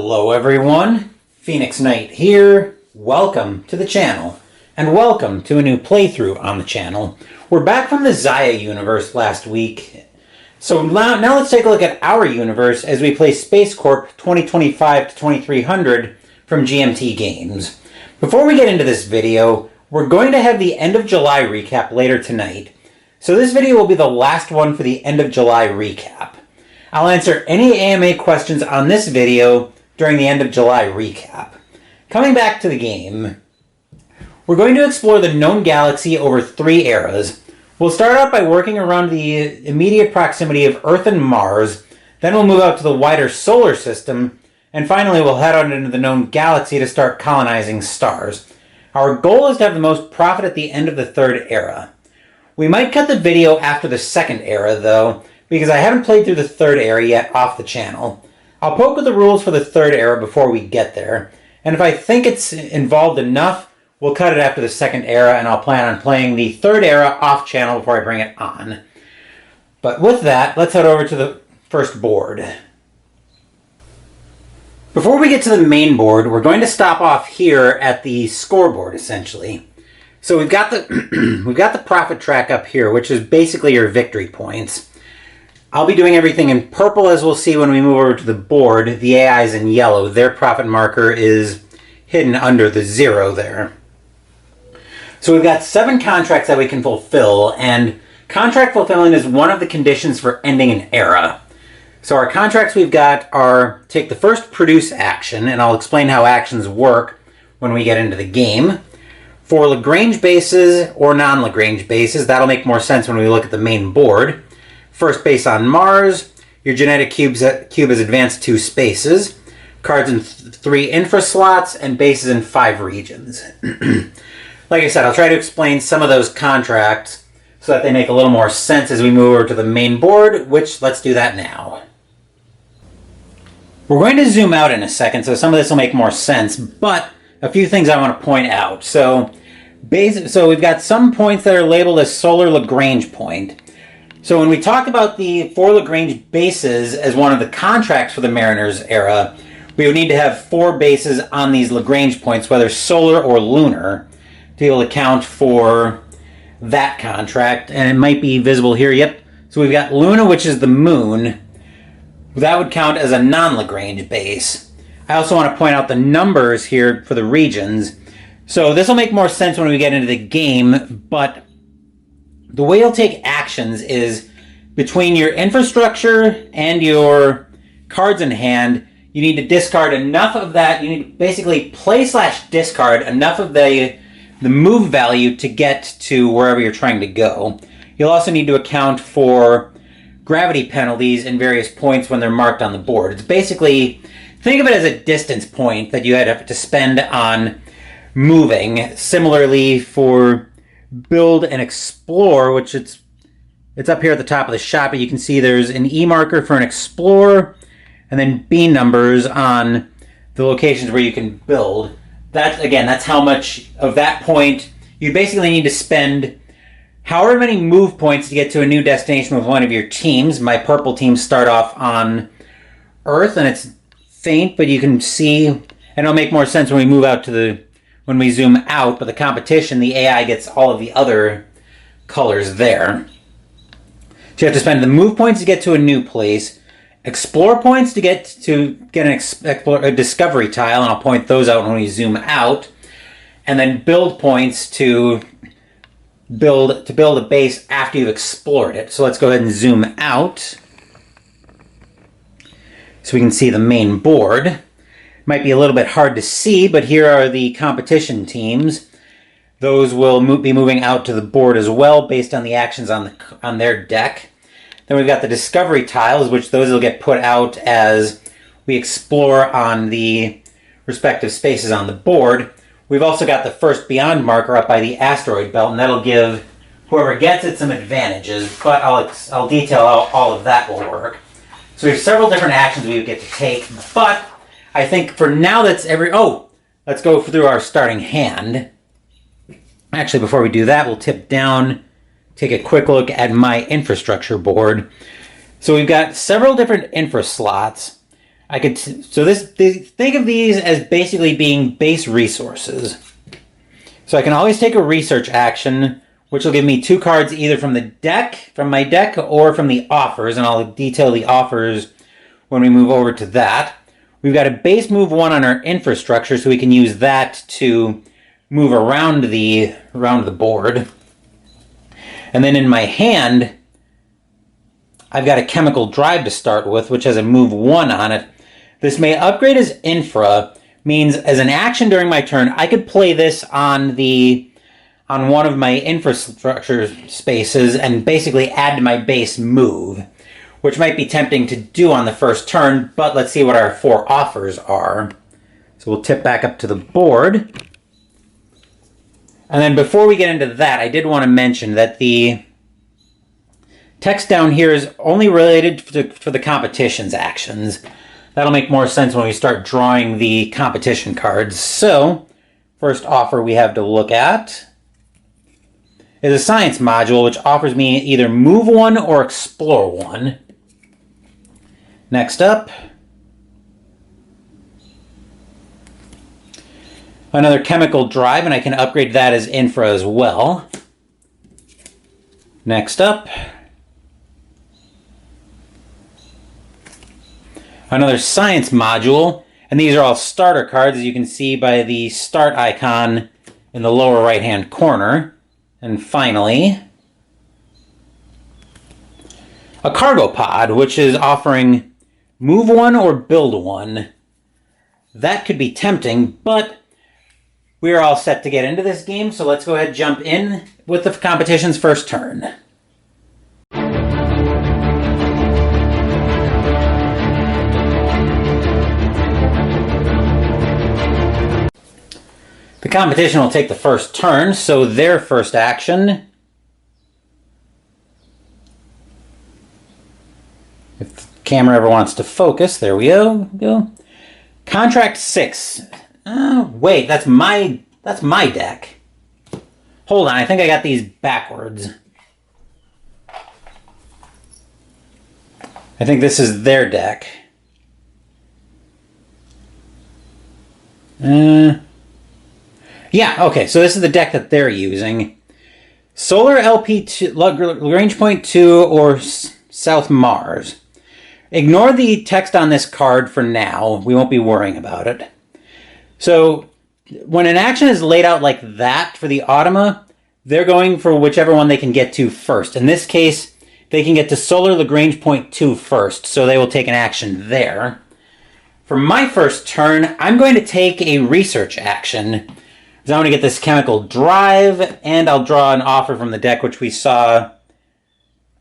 Hello everyone, Phoenix Knight here. Welcome to the channel, and welcome to a new playthrough on the channel. We're back from the Zaya universe last week, so now let's take a look at our universe as we play SpaceCorp 2025 to 2300 from GMT Games. Before we get into this video, we're going to have the end of July recap later tonight, so this video will be the last one for the end of July recap. I'll answer any AMA questions on this video during the end of July recap. Coming back to the game, we're going to explore the known galaxy over 3 eras. We'll start out by working around the immediate proximity of Earth and Mars, then we'll move out to the wider solar system, and finally we'll head out into the known galaxy to start colonizing stars. Our goal is to have the most profit at the end of the 3rd era. We might cut the video after the 2nd era though, because I haven't played through the 3rd era yet off the channel. I'll poke with the rules for the 3rd era before we get there, and if I think it's involved enough, we'll cut it after the 2nd era, and I'll plan on playing the 3rd era off channel before I bring it on. But with that, let's head over to the first board. Before we get to the main board, we're going to stop off here at the scoreboard, essentially. So we've got the profit track up here, which is basically your victory points. I'll be doing everything in purple, as we'll see when we move over to the board. The AI's in yellow. Their profit marker is hidden under the 0 there. So we've got 7 contracts that we can fulfill, and contract fulfillment is one of the conditions for ending an era. So our contracts we've got are take the first produce action, and I'll explain how actions work when we get into the game. For Lagrange bases or non-Lagrange bases, that'll make more sense when we look at the main board. First base on Mars, your genetic cube is advanced 2 spaces, cards in 3 infra slots, and bases in 5 regions. Like I said, I'll try to explain some of those contracts so that they make a little more sense as we move over to the main board, which let's do that now. We're going to zoom out in a second, so some of this will make more sense, but a few things I want to point out. So we've got some points that are labeled as solar Lagrange point. So when we talk about the 4 Lagrange bases as one of the contracts for the Mariners era, we would need to have 4 bases on these Lagrange points, whether solar or lunar, to be able to count for that contract. And it might be visible here, yep. So we've got Luna, which is the moon. That would count as a non-Lagrange base. I also want to point out the numbers here for the regions. So this will make more sense when we get into the game, but the way you'll take actions is between your infrastructure and your cards in hand, you need to discard enough of that. You need to basically play/discard enough of the move value to get to wherever you're trying to go. You'll also need to account for gravity penalties in various points when they're marked on the board. It's basically, think of it as a distance point that you have to spend on moving. Similarly for build and explore, which it's up here at the top of the shot, but you can see there's an E marker for an explore and then B numbers on the locations where you can build. That's how much of that point you basically need to spend however many move points to get to a new destination with one of your teams. My purple teams start off on Earth, and it's faint, but you can see, and it'll make more sense when we move out to when we zoom out, but the competition, the AI gets all of the other colors there. So you have to spend the move points to get to a new place, explore points to get a discovery tile, and I'll point those out when we zoom out, and then build points to build a base after you've explored it. So let's go ahead and zoom out so we can see the main board. Might be a little bit hard to see, but here are the competition teams. Those will be moving out to the board as well based on the actions on their deck. Then we've got the discovery tiles, which those will get put out as we explore on the respective spaces on the board. We've also got the first beyond marker up by the asteroid belt, and that'll give whoever gets it some advantages, but I'll detail how all of that will work. So we have several different actions we would get to take, but I think for now let's go through our starting hand. Actually, before we do that, we'll tip down, take a quick look at my infrastructure board. So we've got several different infra slots. think of these as basically being base resources. So I can always take a research action, which will give me 2 cards either from my deck, or from the offers, and I'll detail the offers when we move over to that. We've got a base move 1 on our infrastructure, so we can use that to move around the board. And then in my hand, I've got a chemical drive to start with, which has a move 1 on it. This may upgrade as infra, means as an action during my turn, I could play this on one of my infrastructure spaces and basically add to my base move, which might be tempting to do on the first turn, but let's see what our 4 offers are. So we'll tip back up to the board. And then before we get into that, I did want to mention that the text down here is only related for the competition's actions. That'll make more sense when we start drawing the competition cards. So, first offer we have to look at is a science module, which offers me either move 1 or explore 1. Next up, another chemical drive, and I can upgrade that as infra as well. Next up, another science module, and these are all starter cards, as you can see by the start icon in the lower right hand corner. And finally, a cargo pod, which is offering move 1 or build 1. That could be tempting, but we are all set to get into this game, so let's go ahead and jump in with the competition's first turn. The competition will take the first turn, so their first action, if the camera ever wants to focus, there we go. Contract 6. Wait, that's my deck. Hold on, I think I got these backwards. I think this is their deck. Yeah, okay, so this is the deck that they're using. Solar LP2, Lagrange Point 2, or South Mars. Ignore the text on this card for now. We won't be worrying about it. So, when an action is laid out like that for the Automa, they're going for whichever one they can get to first. In this case, they can get to Solar Lagrange Point 2 first, so they will take an action there. For my first turn, I'm going to take a research action. So I'm going to get this chemical drive, and I'll draw an offer from the deck, which we saw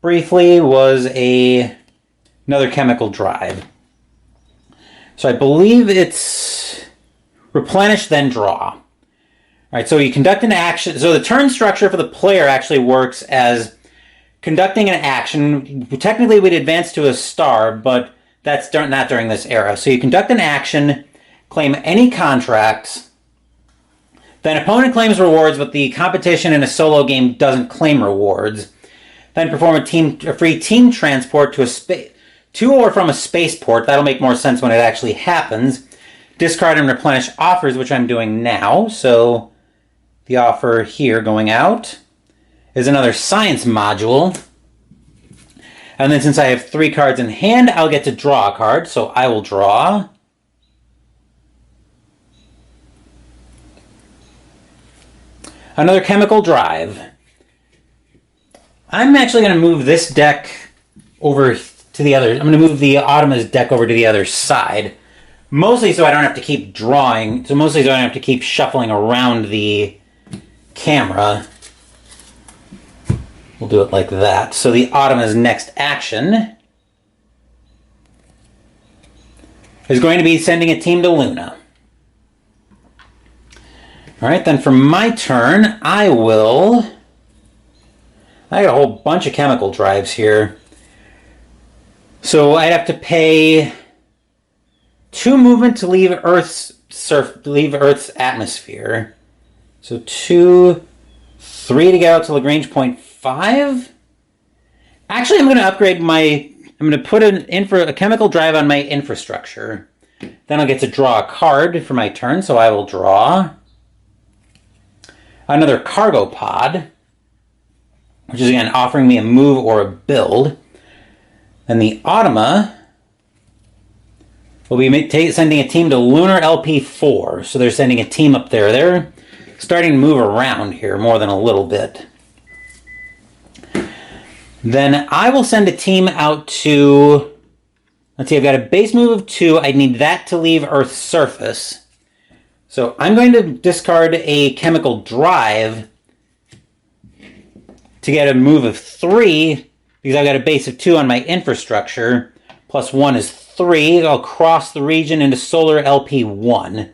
briefly was another chemical drive. So I believe it's replenish, then draw. All right, so you conduct an action. So the turn structure for the player actually works as conducting an action. Technically, we'd advance to a star, but that's not during this era. So you conduct an action, claim any contracts. Then opponent claims rewards, but the competition in a solo game doesn't claim rewards. Then perform a free team transport to or from a spaceport. That'll make more sense when it actually happens. Discard and replenish offers, which I'm doing now. So the offer here going out is another science module. And then since I have 3 cards in hand, I'll get to draw a card. So I will draw. Another chemical drive. I'm actually going to move this deck over to the other. I'm going to move the Automa's deck over to the other side. Mostly so I don't have to keep drawing. So mostly so I don't have to keep shuffling around the camera. We'll do it like that. So the Automa's next action is going to be sending a team to Luna. Alright, then for my turn, I got a whole bunch of chemical drives here. So I'd have to pay 2 movement to leave Earth's atmosphere. So 2, 3 to get out to Lagrange Point 5. Actually, I'm going to upgrade my I'm going to put a chemical drive on my infrastructure. Then I'll get to draw a card for my turn, so I will draw another cargo pod, which is again offering me a move or a build. Then the Automa will be sending a team to Lunar LP4. So they're sending a team up there. They're starting to move around here more than a little bit. Then I will send a team out to... Let's see, I've got a base move of 2. I need that to leave Earth's surface. So I'm going to discard a chemical drive to get a move of 3, because I've got a base of 2 on my infrastructure. Plus 1 is 3. I'll cross the region into Solar LP1.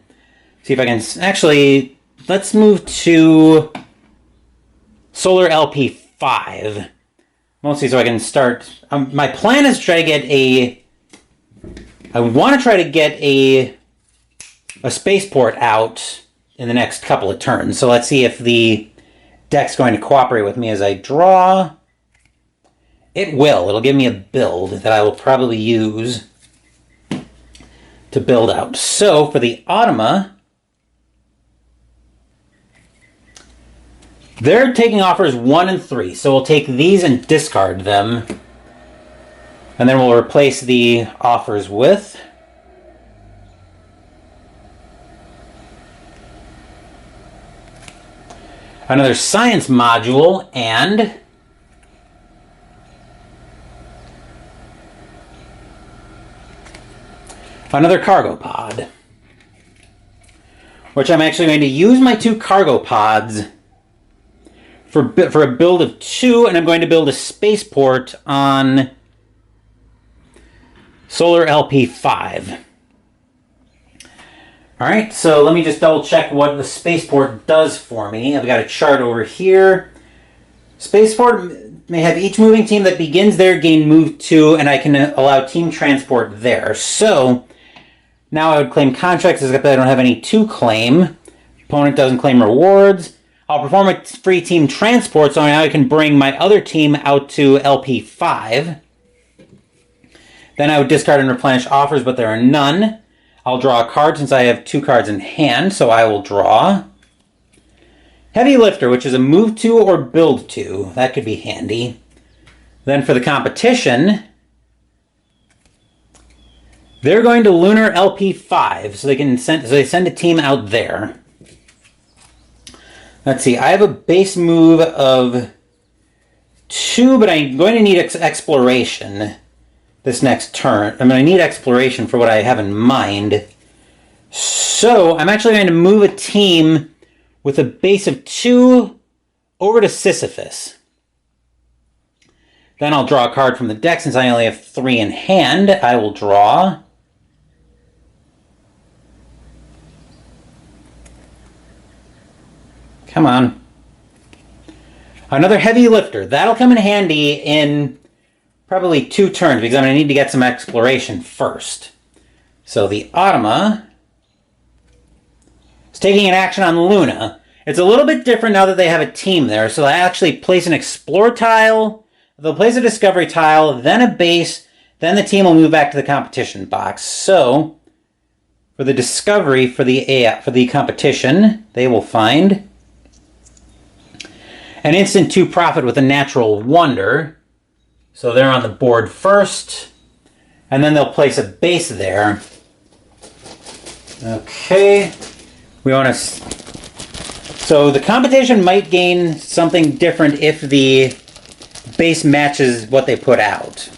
See if I can... Actually, let's move to Solar LP5. Mostly so I can start... my plan is to try to get a... I want to try to get a spaceport out in the next couple of turns. So let's see if the deck's going to cooperate with me as I draw. It will. It'll give me a build that I will probably use to build out. So for the Automa, they're taking offers 1 and 3. So we'll take these and discard them. And then we'll replace the offers with another science module and another cargo pod. Which I'm actually going to use my 2 cargo pods for a build of 2, and I'm going to build a spaceport on Solar LP5. Alright, so let me just double check what the spaceport does for me. I've got a chart over here. Spaceport may have each moving team that begins there gain move 2, and I can allow team transport there. So, now I would claim contracts, except I don't have any to claim. Opponent doesn't claim rewards. I'll perform a free team transport, so now I can bring my other team out to LP5. Then I would discard and replenish offers, but there are none. I'll draw a card since I have 2 cards in hand, so I will draw Heavy Lifter, which is a move 2 or build 2. That could be handy. Then for the competition, they're going to Lunar LP5, so they send a team out there. Let's see, I have a base move of 2, but I'm going to need exploration this next turn. I mean, I need exploration for what I have in mind. So I'm actually going to move a team with a base of 2 over to Sisyphus. Then I'll draw a card from the deck since I only have 3 in hand. I will draw come on. Another Heavy Lifter. That'll come in handy in probably 2 turns, because I'm going to need to get some exploration first. So the Automa is taking an action on Luna. It's a little bit different now that they have a team there. So I actually place an Explore tile, they'll place a Discovery tile, then a base, then the team will move back to the competition box. So for the Discovery, for the competition, they will find an instant 2 profit with a Natural Wonder. So they're on the board first, and then they'll place a base there. Okay, we want to... So the competition might gain something different if the base matches what they put out.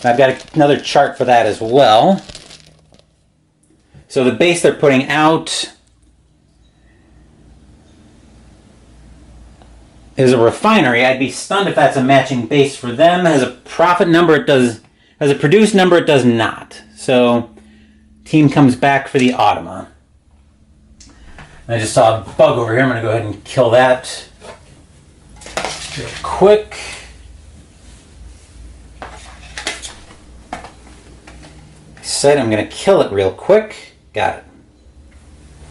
I've got another chart for that as well. So the base they're putting out is a refinery. I'd be stunned if that's a matching base for them. Has a profit number, it does. Has a produce number, it does not. So, team comes back for the Automa. I just saw a bug over here. I'm going to go ahead and kill that real quick. I said I'm going to kill it real quick. Got it.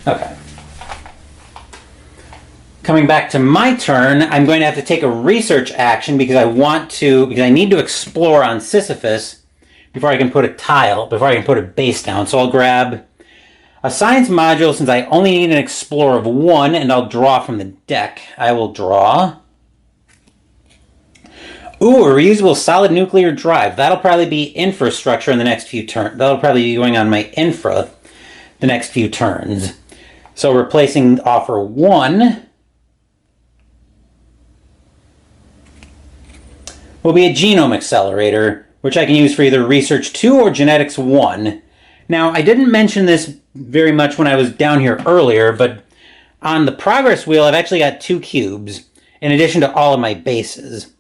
Okay. Coming back to my turn, I'm going to have to take a research action because I need to explore on Sisyphus before I can put a base down. So I'll grab a science module since I only need an explorer of 1, and I'll draw from the deck. I will draw. Ooh, a reusable solid nuclear drive. That'll probably be infrastructure in the next few turns. That'll probably be going on my infra the next few turns. So replacing offer 1 will be a genome accelerator, which I can use for either research 2 or genetics 1. Now, I didn't mention this very much when I was down here earlier, but on the progress wheel, I've actually got 2 cubes in addition to all of my bases.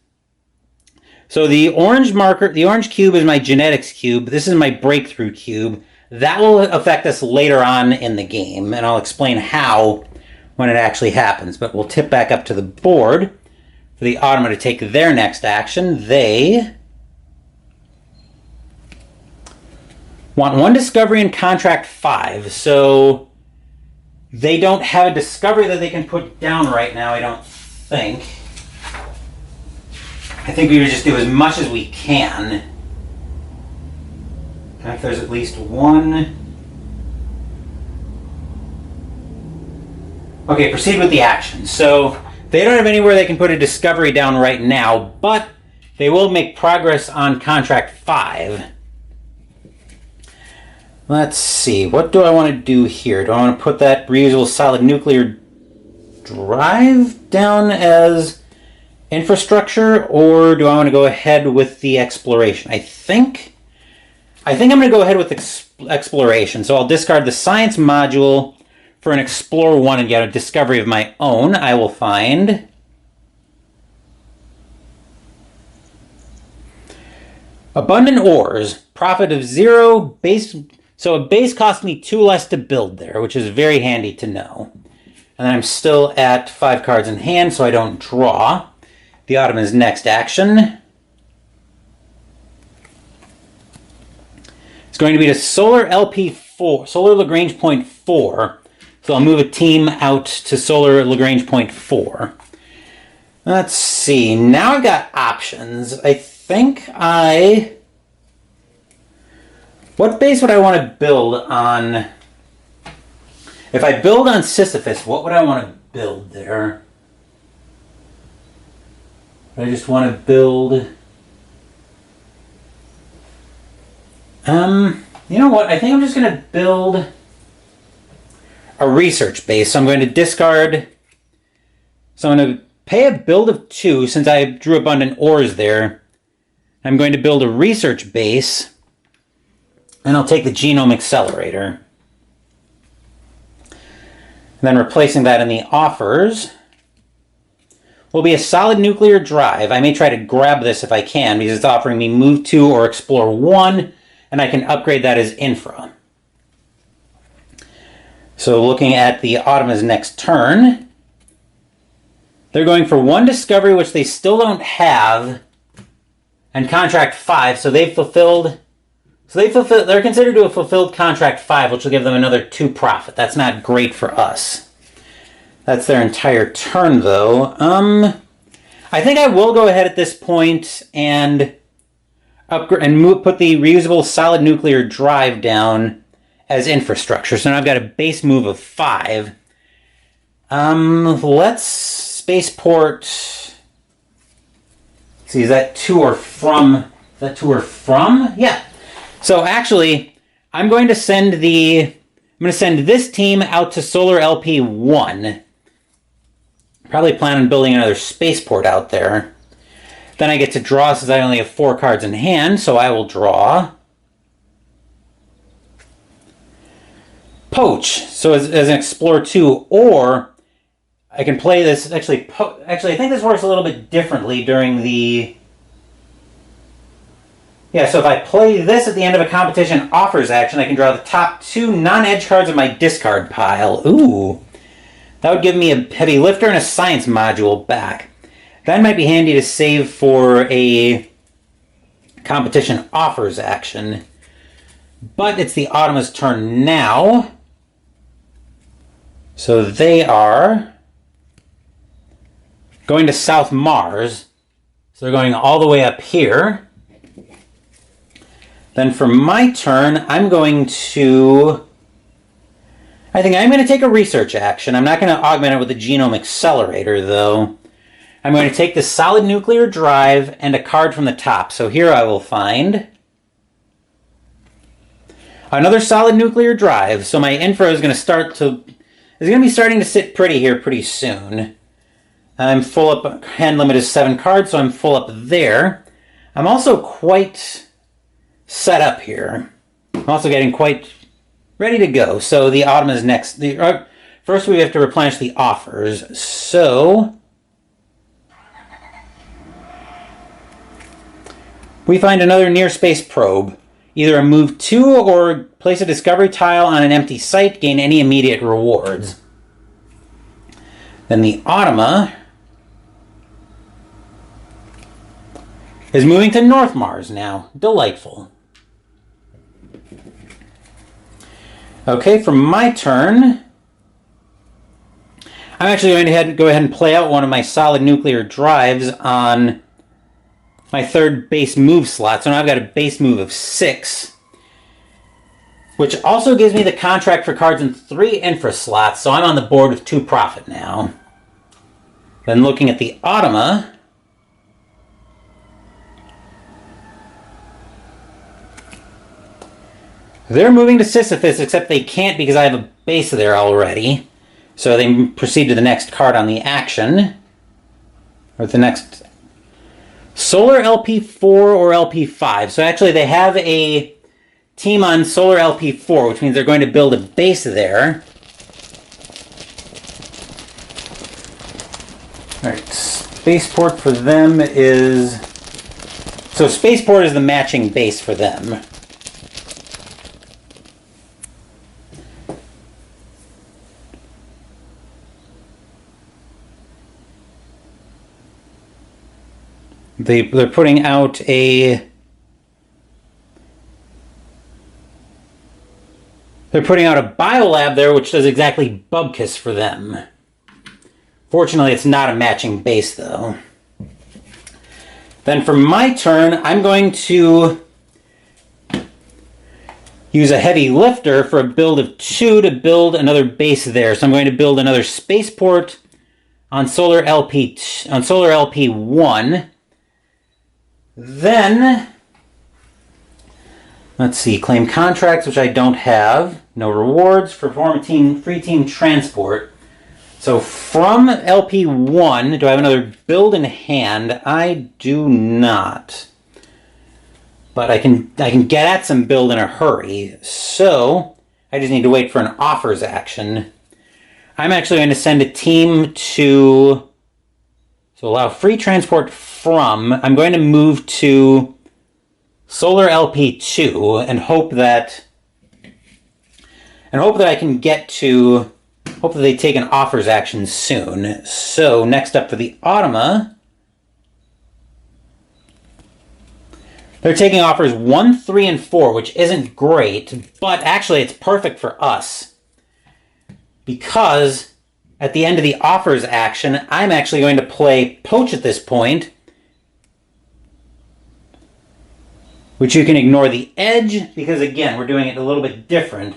So the orange cube is my genetics cube. This is my breakthrough cube. That will affect us later on in the game, and I'll explain how when it actually happens. But we'll tip back up to the board for the Automa to take their next action. They want 1 discovery in contract 5. So they don't have a discovery that they can put down right now, I don't think. I think we would just do as much as we can. If there's at least 1. Okay, proceed with the action. So they don't have anywhere they can put a discovery down right now, but they will make progress on contract 5. Let's see, what do I want to do here? Do I want to put that reusable solid nuclear drive down as infrastructure, or do I want to go ahead with the exploration? I think I'm going to go ahead with exploration. So I'll discard the science module for an explore 1 and get a discovery of my own. I will find abundant ores, profit of 0, base. So a base cost me 2 less to build there, which is very handy to know. And then I'm still at 5 cards in hand, so I don't draw. The Automa's next action is going to be to Solar LP4, Solar Lagrange Point 4. So I'll move a team out to Solar Lagrange Point 4. Let's see. Now I've got options. I think what base would I want to build on? If I build on Sisyphus, what would I want to build there? I just want to build... you know what? I think I'm just going to build a research base. So I'm going to discard... So I'm going to pay a build of 2 since I drew abundant ores there. I'm going to build a research base, and I'll take the genome accelerator. And then replacing that in the offers will be a solid nuclear drive. I may try to grab this if I can, because it's offering me move 2 or explore 1, and I can upgrade that as infra. So looking at the Automa's next turn, they're going for 1 discovery, which they still don't have, and contract 5, so they've fulfilled... they're considered to have fulfilled contract 5, which will give them another 2 profit. That's not great for us. That's their entire turn, though. I think I will go ahead at this point and upgrade and put the reusable solid nuclear drive down as infrastructure. So now I've got a base move of 5. Let's spaceport. See, is that to or from? Is that to or from? Yeah. So actually, I'm going to send this team out to Solar LP1. Probably plan on building another spaceport out there. Then I get to draw since I only have 4 cards in hand, so I will draw. Poach, so as an Explorer 2, or I can play this, actually I think this works a little bit differently during the... Yeah, so if I play this at the end of a competition offers action, I can draw the top 2 non-edge cards of my discard pile. Ooh. That would give me a heavy lifter and a science module back. That might be handy to save for a competition offers action. But it's the Automa's turn now. So they are going to South Mars. So they're going all the way up here. Then for my turn, I'm going to take a research action. I'm not going to augment it with a genome accelerator, though. I'm going to take the solid nuclear drive and a card from the top. So here I will find another solid nuclear drive. So my infra is going to be starting to sit pretty here pretty soon. I'm full up. Hand limit is 7 cards, so I'm full up there. I'm also quite set up here. I'm also getting quite ready to go. So the autumn is next. First we have to replenish the offers. So we find another near space probe. Either a move to or place a discovery tile on an empty site, gain any immediate rewards. Then the Automa is moving to North Mars now. Delightful. Okay, for my turn, I'm actually going to go ahead and play out one of my solid nuclear drives on my third base move slot. So now I've got a base move of 6, which also gives me the contract for cards in 3 infra slots. So I'm on the board with 2 profit now. Then looking at the Automa, they're moving to Sisyphus, except they can't because I have a base there already. So they proceed to the next card on the action. Or the next Solar LP4 or LP5. So actually they have a team on Solar LP4, which means they're going to build a base there. Alright, Spaceport for them is... So Spaceport is the matching base for them. They're putting out a... They're putting out a biolab there, which does exactly Bubkiss for them. Fortunately, it's not a matching base, though. Then for my turn, I'm going to use a heavy lifter for a build of 2 to build another base there. So I'm going to build another spaceport on Solar LP1. Then, let's see, claim contracts, which I don't have. No rewards. Perform free team transport. So from LP1, do I have another build in hand? I do not. But I can get at some build in a hurry. So I just need to wait for an offers action. I'm actually going to send a team to... So allow free transport from... I'm going to move to Solar LP2 and hope that I can get to... Hope that they take an offers action soon. So next up for the Automa, they're taking offers 1, 3, and 4, which isn't great, but actually it's perfect for us. Because at the end of the offers action, I'm actually going to play Poach at this point, which you can ignore the edge, because again, we're doing it a little bit different.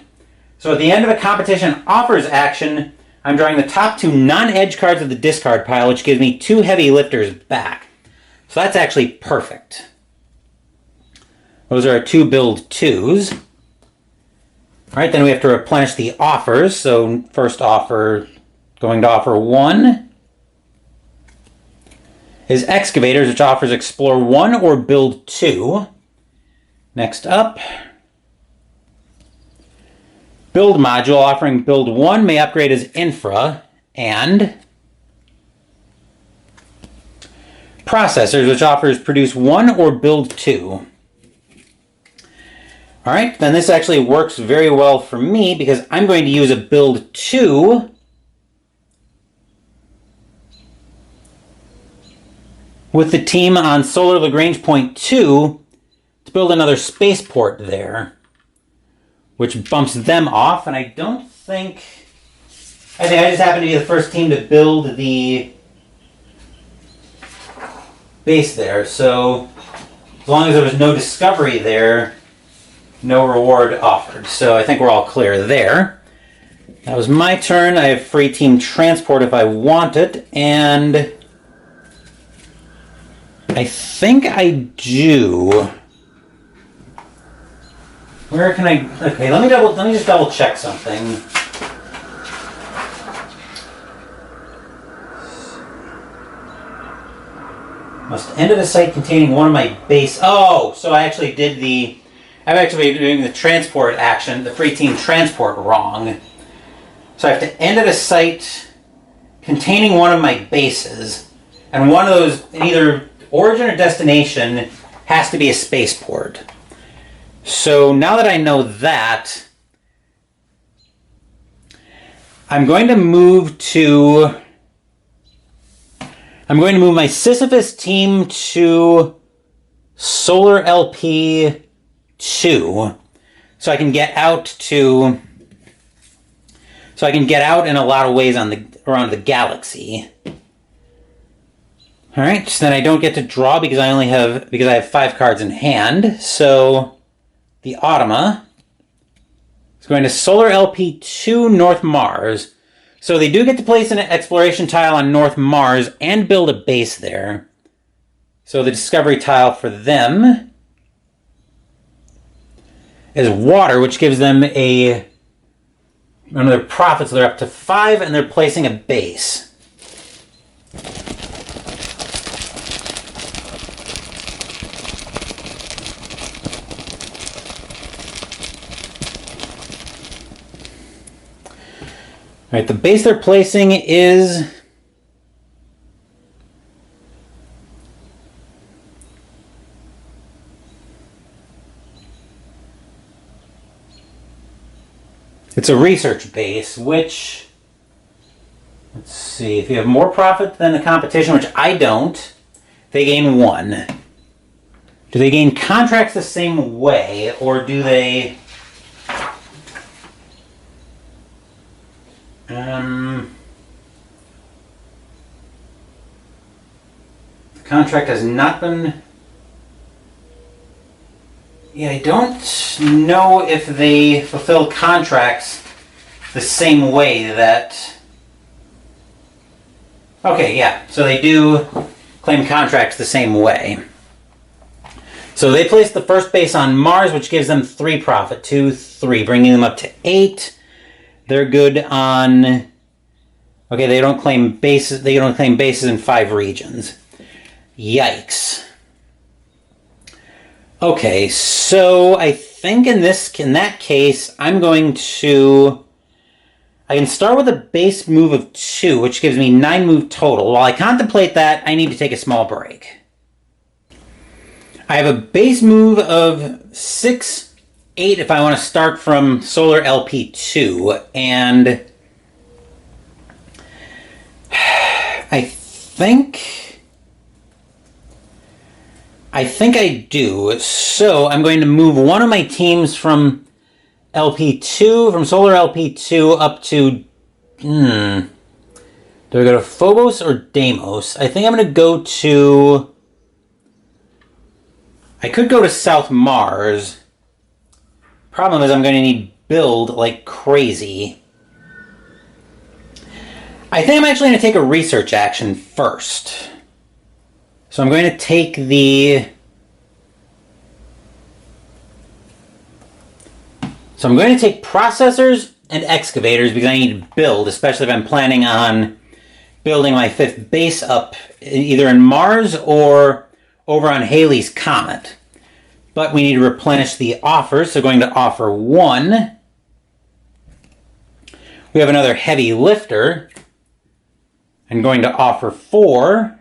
So at the end of a competition offers action, I'm drawing the top 2 non-edge cards of the discard pile, which gives me 2 heavy lifters back. So that's actually perfect. Those are our 2 build 2s. Alright, then we have to replenish the offers. So first offer, going to offer 1, is Excavators, which offers Explore 1 or Build 2. Next up, Build Module, offering Build 1, may upgrade as Infra, and Processors, which offers Produce 1 or Build 2. Alright, then this actually works very well for me because I'm going to use a Build 2 with the team on Solar Lagrange Point 2 to build another spaceport there, which bumps them off, and I think I just happen to be the first team to build the base there, so as long as there was no discovery there, no reward offered. So I think we're all clear there. That was my turn. I have free team transport if I want it, and I think I do. Where can I? Okay, let me just double check something. Must enter the site containing one of my base. Oh, so I actually did the. I'm actually doing the transport action, the free team transport, wrong. So I have to enter the site containing one of my bases, and one of those, either origin or destination, has to be a spaceport. So now that I know that, I'm going to move my Sisyphus team to Solar LP 2, so I can get out in a lot of ways around the galaxy. All right, so then I don't get to draw because I have 5 cards in hand. So the Automa is going to Solar LP 2 North Mars. So they do get to place an exploration tile on North Mars and build a base there. So the discovery tile for them is water, which gives them one of their profits. They're up to 5, and they're placing a base. All right, the base they're placing is it's a research base, which, let's see, if you have more profit than the competition, which I don't, they gain 1. Do they gain contracts the same way, or do they... the contract has not been... Yeah, I don't know if they fulfill contracts the same way that... Okay, yeah, so they do claim contracts the same way. So they place the first base on Mars, which gives them 3 profit. 2, 3, bringing them up to 8. They're good on... Okay, they don't claim bases. They don't claim bases in 5 regions. Yikes. Okay, so I think in that case, I'm going to... I can start with a base move of 2, which gives me 9 move total. While I contemplate that, I need to take a small break. I have a base move of 6, 8 if I want to start from Solar LP2, and I think I do. So I'm going to move one of my teams from LP2, from Solar LP2 up to... Do I go to Phobos or Deimos? I think I'm going to go to... I could go to South Mars. Problem is I'm going to need build like crazy. I think I'm actually going to take a research action first. So I'm going to take the... So I'm going to take processors and excavators because I need to build, especially if I'm planning on building my 5th base up either in Mars or over on Halley's Comet. But we need to replenish the offers, so going to offer 1. We have another heavy lifter, and going to offer 4.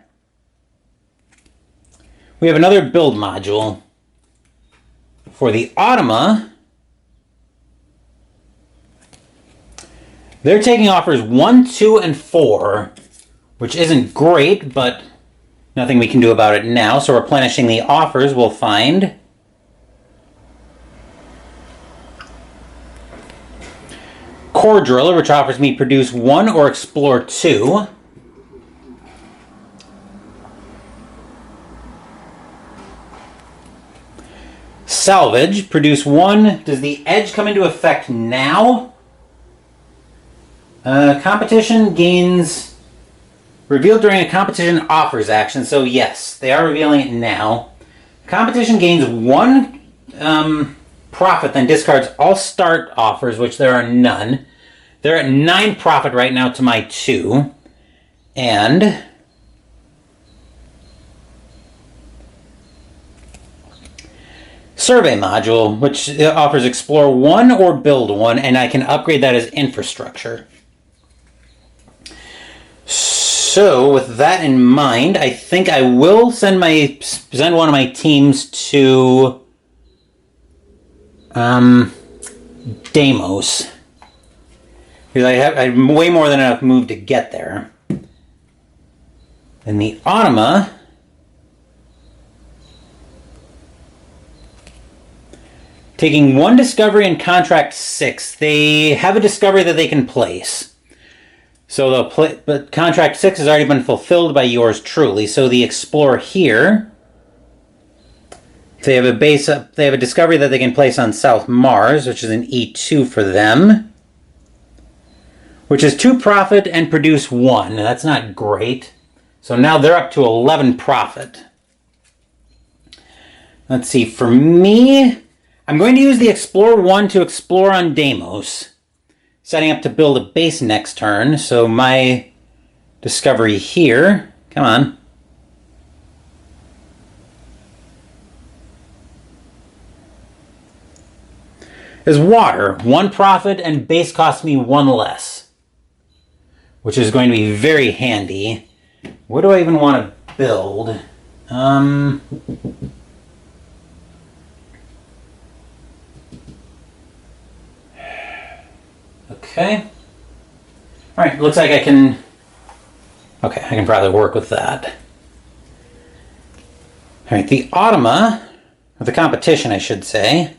We have another build module. For the Automa, they're taking offers 1, 2, and 4, which isn't great, but nothing we can do about it now. So replenishing the offers, we'll find Core Driller, which offers me produce 1 or explore 2. Salvage, produce 1. Does the edge come into effect now? Competition gains... Revealed during a competition offers action. So yes, they are revealing it now. Competition gains 1 profit, then discards all start offers, which there are none. They're at 9 profit right now to my 2. And... Survey module, which offers explore 1 or build 1, and I can upgrade that as infrastructure. So, with that in mind, I think I will send one of my teams to Deimos. Because I have way more than enough move to get there. And the Automa... Taking 1 discovery in contract 6. They have a discovery that they can place. So they'll play, but contract 6 has already been fulfilled by yours truly. So the Explorer here, they have a discovery that they can place on South Mars, which is an E2 for them. Which is 2 profit and produce 1. That's not great. So now they're up to 11 profit. Let's see, for me... I'm going to use the Explore 1 to explore on Deimos, setting up to build a base next turn. So my discovery here, come on, is water. 1 profit and base costs me 1 less, which is going to be very handy. What do I even want to build? Okay. Alright, looks like I can... Okay, I can probably work with that. Alright, the Automa, or the competition I should say,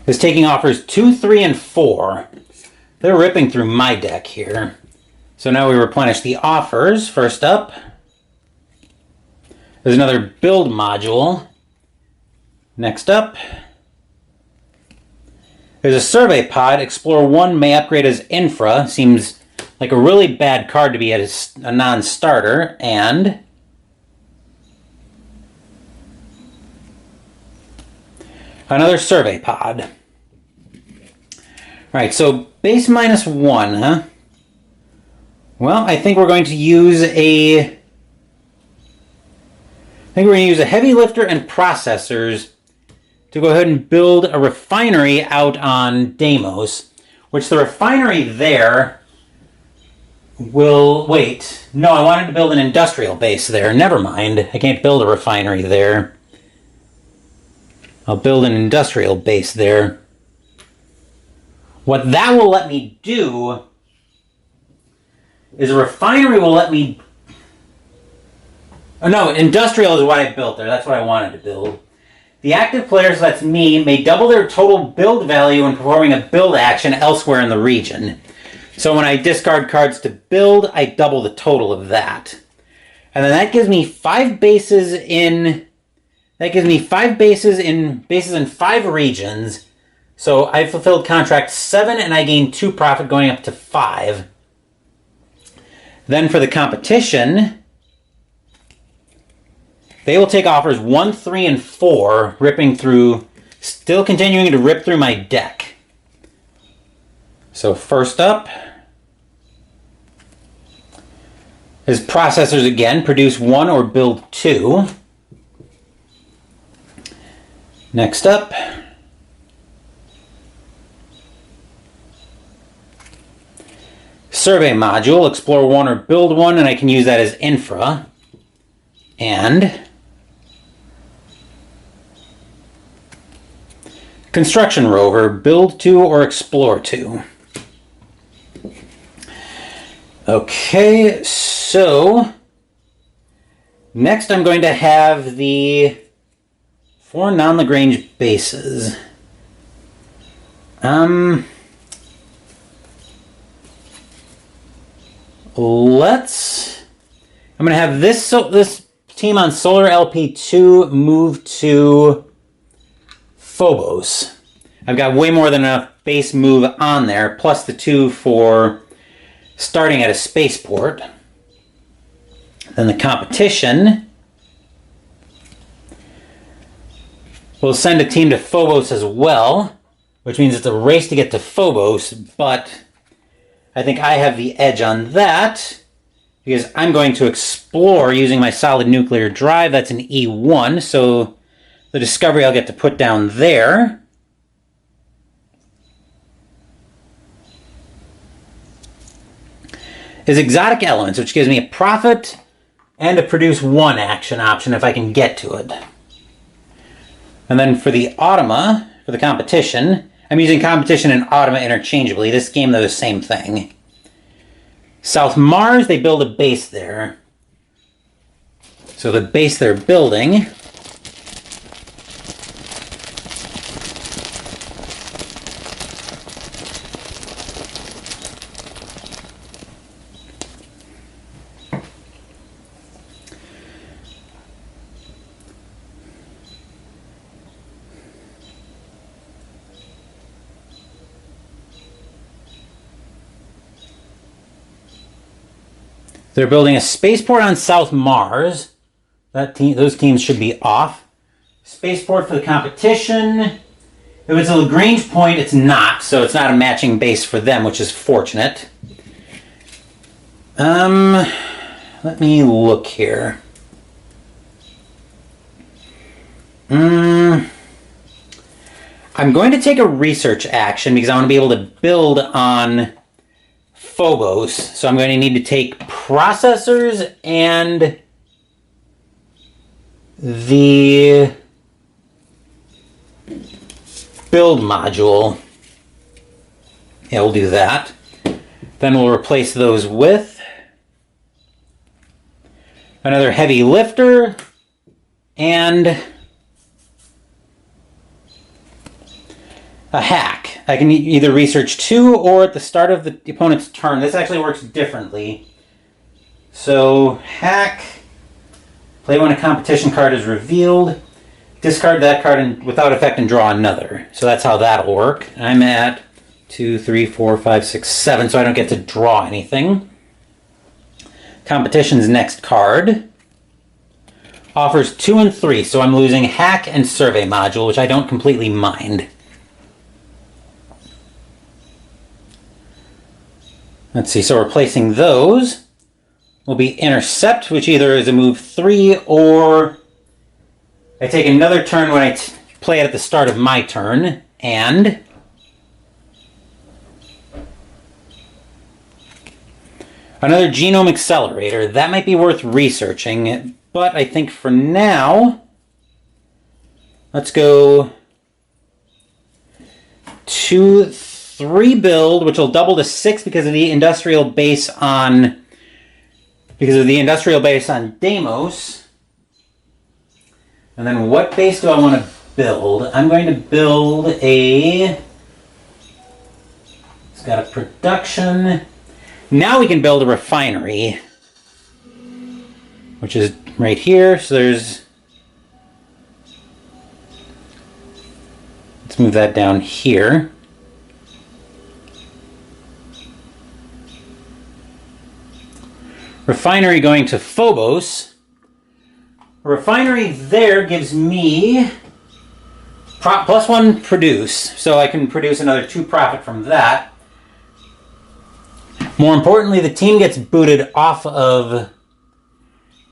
is taking offers 2, 3, and 4. They're ripping through my deck here. So now we replenish the offers. First up, there's another build module. Next up, there's a survey pod. Explore 1 may upgrade as infra. Seems like a really bad card to be as a non-starter. And another survey pod. Alright, so base -1, huh? Well, I think we're going to use a heavy lifter and processors to go ahead and build a refinery out on Deimos, which the refinery there will... Wait, no, I wanted to build an industrial base there. Never mind, I can't build a refinery there. I'll build an industrial base there. What that will let me do is a refinery will let me... Oh no, industrial is what I built there. That's what I wanted to build. The active player, so that's me, may double their total build value when performing a build action elsewhere in the region. So when I discard cards to build, I double the total of that. And then that gives me 5 bases in... That gives me 5 bases in 5 regions. So I fulfilled contract 7 and I gained 2 profit going up to 5. Then for the competition... They will take offers 1, 3, and 4, ripping through, still continuing to rip through my deck. So first up is processors again, produce 1 or build 2. Next up, survey module, explore 1 or build 1, and I can use that as infra. And construction rover, build 2 or explore 2. Okay, so next I'm going to have the 4 non-Lagrange bases. I'm going to have this team on Solar LP2 move to Phobos? I've got way more than enough base move on there, plus the 2 for starting at a spaceport. Then the competition will send a team to Phobos as well, which means it's a race to get to Phobos, but I think I have the edge on that because I'm going to explore using my solid nuclear drive. That's an E1, so the Discovery I'll get to put down there. Is Exotic Elements, which gives me a profit and a produce 1 action option if I can get to it. And then for the Automa, for the competition, I'm using competition and Automa interchangeably. This game, they're the same thing. South Mars, they build a base there. So the base they're building they're building a spaceport on South Mars. Those teams should be off. Spaceport for the competition. If it's a Lagrange point, it's not, so it's not a matching base for them, which is fortunate. Let me look here. I'm going to take a research action because I want to be able to build on Phobos, so I'm going to need to take processors and the build module. Yeah, we'll do that. Then we'll replace those with another heavy lifter and a hack. I can either research 2 or at the start of the opponent's turn. This actually works differently. So, hack, play when a competition card is revealed, discard that card and without effect and draw another. So that's how that'll work. I'm at 2, 3, 4, 5, 6, 7, so I don't get to draw anything. Competition's next card offers 2 and 3, so I'm losing hack and survey module, which I don't completely mind. Let's see, so replacing those will be intercept, which either is a move 3 or I take another turn when I play it at the start of my turn, and another genome accelerator. That might be worth researching, but I think for now, let's go 2, 3 build, which will double to 6 because of the industrial base on Deimos. And then what base do I want to build? I'm going to build it's got a production. Now we can build a refinery, which is right here. So let's move that down here. Refinery going to Phobos. A refinery there gives me +1 produce, so I can produce another 2 profit from that. More importantly, the team gets booted off of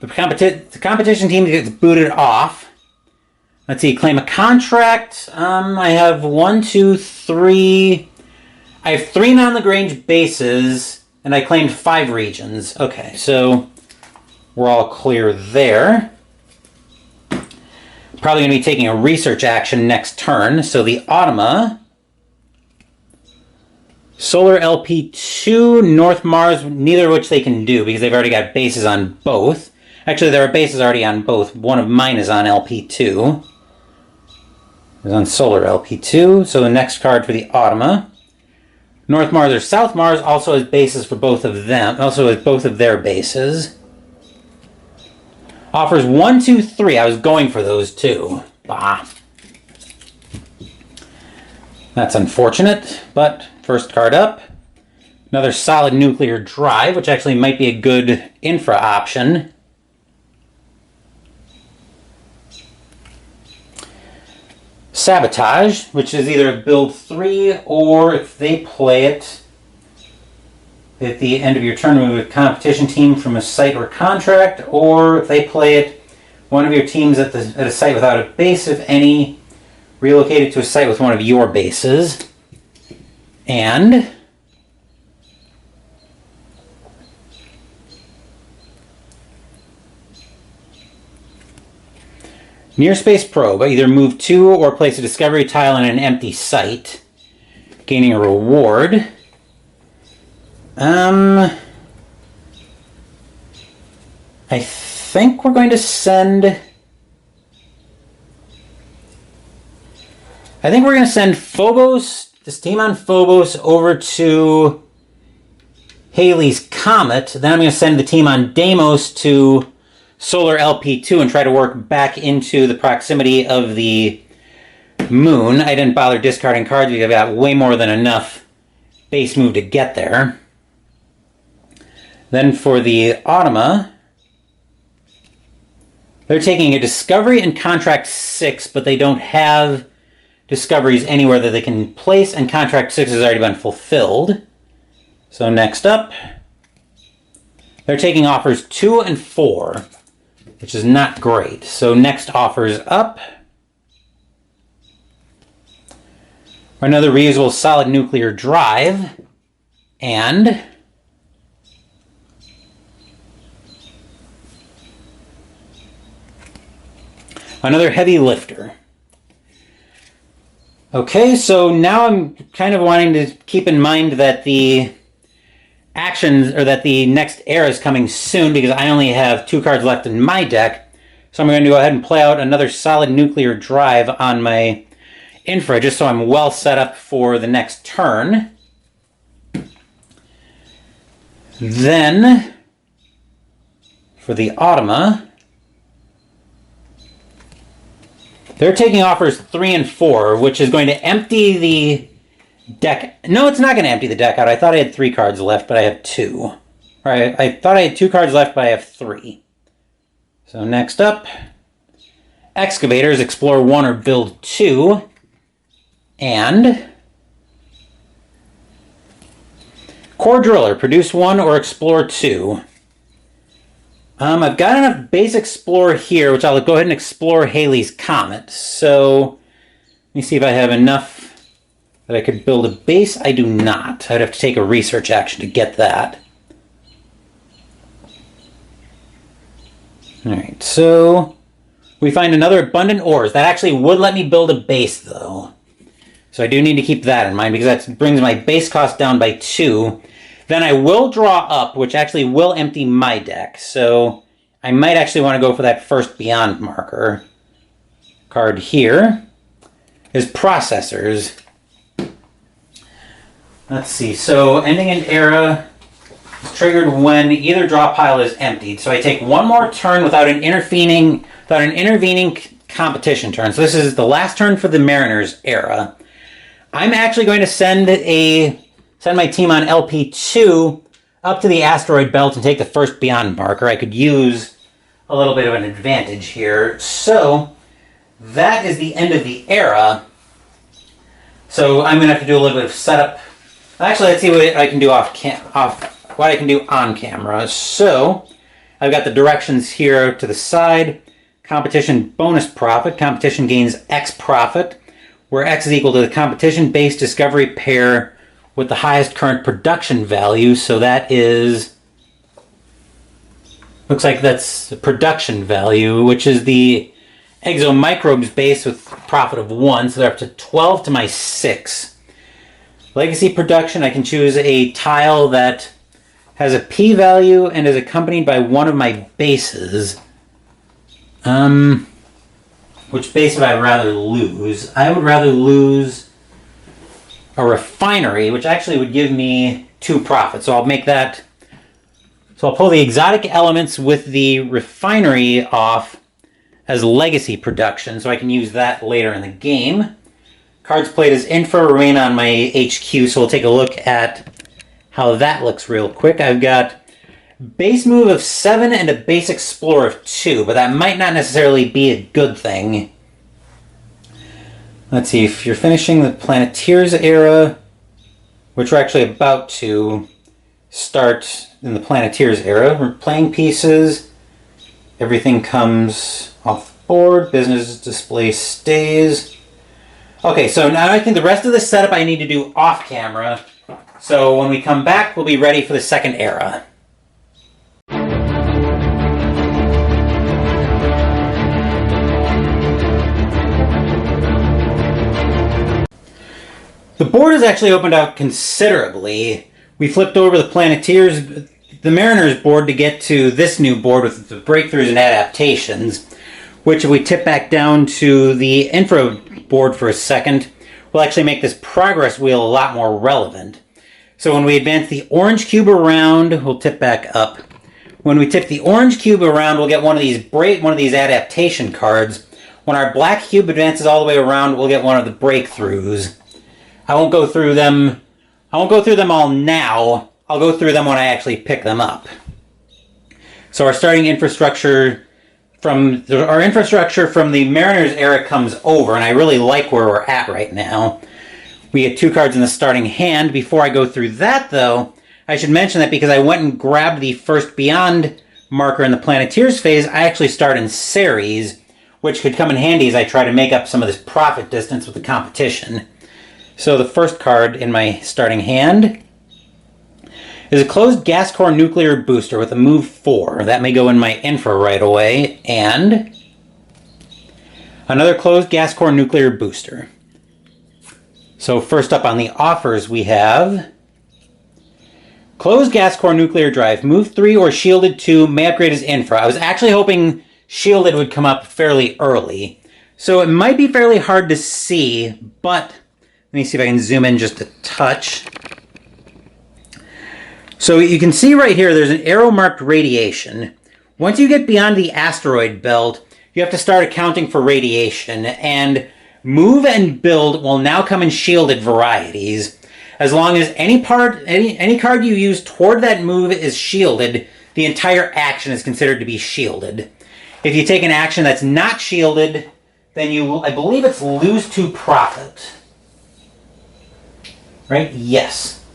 the competition team gets booted off. Let's see, claim a contract. I have 1, 2, 3. I have 3 non-Lagrange bases. And I claimed 5 regions. Okay, so we're all clear there. Probably going to be taking a research action next turn. So the Automa, Solar LP2, North Mars, neither of which they can do because they've already got bases on both. Actually, there are bases already on both. One of mine is on LP2. It's on Solar LP2. So the next card for the Automa. North Mars or South Mars also has bases for both of them, also has both of their bases. Offers 1, 2, 3. I was going for those too. Bah. That's unfortunate, but first card up. Another solid nuclear drive, which actually might be a good infra option. Sabotage, which is either build 3 or if they play it at the end of your turn, remove a competition team from a site or contract, or if they play it, one of your teams at a site without a base, if any, relocated to a site with one of your bases. And near space probe, either move 2 or place a discovery tile in an empty site, gaining a reward. I think we're going to send... I think we're going to send Phobos, this team on Phobos, over to Halley's Comet. Then I'm going to send the team on Deimos to Solar LP2 and try to work back into the proximity of the moon. I didn't bother discarding cards because I've got way more than enough base move to get there. Then for the Automa, they're taking a Discovery and Contract 6, but they don't have discoveries anywhere that they can place, and Contract 6 has already been fulfilled. So next up, they're taking offers 2 and 4, which is not great. So next offers up, another reusable solid nuclear drive, and another heavy lifter. Okay, so now I'm kind of wanting to keep in mind that the actions, or that the next era is coming soon, because I only have 2 cards left in my deck. So I'm going to go ahead and play out another solid nuclear drive on my infra, just so I'm well set up for the next turn. Then, for the Automa, they're taking offers 3 and 4, which is going to empty the deck. No, it's not going to empty the deck out. I thought I had 3 cards left, but I have 2. All right, I thought I had 2 cards left, but I have 3. So next up, Excavators, explore 1 or build 2. And Core Driller, produce 1 or explore 2. I've got enough base explore here, which I'll go ahead and explore Halley's Comet. So let me see if I have enough that I could build a base. I do not. I'd have to take a research action to get that. Alright, so we find another abundant ores. That actually would let me build a base, though. So I do need to keep that in mind, because that brings my base cost down by 2. Then I will draw up, which actually will empty my deck. So I might actually want to go for that first Beyond marker. Card here is Processors. Let's see. So ending an era is triggered when either draw pile is emptied. So I take 1 more turn without an intervening competition turn. So this is the last turn for the Mariners era. I'm actually going to send my team on LP2 up to the asteroid belt and take the first Beyond marker. I could use a little bit of an advantage here. So that is the end of the era. So I'm going to have to do a little bit of setup. Actually, let's see what I can do what I can do on camera. So I've got the directions here to the side. Competition bonus profit. Competition gains X profit, where X is equal to the competition base discovery pair with the highest current production value. So that is, looks like that's the production value, which is the Exomicrobes base with profit of 1. So they're up to 12 to my 6. Legacy production, I can choose a tile that has a P value and is accompanied by one of my bases. Which base would I rather lose? I would rather lose a refinery, which actually would give me 2 profit. So I'll make that So I'll pull the exotic elements with the refinery off as legacy production, so I can use that later in the game. Cards played as info remain on my HQ, so we'll take a look at how that looks real quick. I've got base move of 7 and a base explorer of 2, but that might not necessarily be a good thing. Let's see, if you're finishing the Planeteers era, which we're actually about to start in the Planeteers era, we're playing pieces, everything comes off board, business display stays. Okay, so now I think the rest of the setup I need to do off camera, so when we come back we'll be ready for the second era. The board has actually opened out considerably. We flipped over the Planeteers, the Mariners board to get to this new board with the breakthroughs and adaptations, which if we tip back down to the info board for a second, will actually make this progress wheel a lot more relevant. So when we advance the orange cube around, we'll tip back up. When we tip the orange cube around, we'll get one of these adaptation cards. When our black cube advances all the way around, we'll get one of the breakthroughs. I won't go through them all now. I'll go through them when I actually pick them up. So our starting infrastructure from the Mariners era comes over, and I really like where we're at right now. We get 2 cards in the starting hand. Before I go through that, though, I should mention that because I went and grabbed the first Beyond marker in the Planeteers phase, I actually start in Ceres, which could come in handy as I try to make up some of this profit distance with the competition. So the first card in my starting hand is a closed gas core nuclear booster with a move 4. That may go in my infra right away. And another closed gas core nuclear booster. So first up on the offers we have closed gas core nuclear drive. Move 3 or shielded 2 may upgrade as infra. I was actually hoping shielded would come up fairly early. So it might be fairly hard to see, but let me see if I can zoom in just a touch. So you can see right here, there's an arrow marked radiation. Once you get beyond the asteroid belt, you have to start accounting for radiation, and move and build will now come in shielded varieties. As long as any card you use toward that move is shielded, the entire action is considered to be shielded. If you take an action that's not shielded, then I believe it's lose 2 profit. Right? Yes.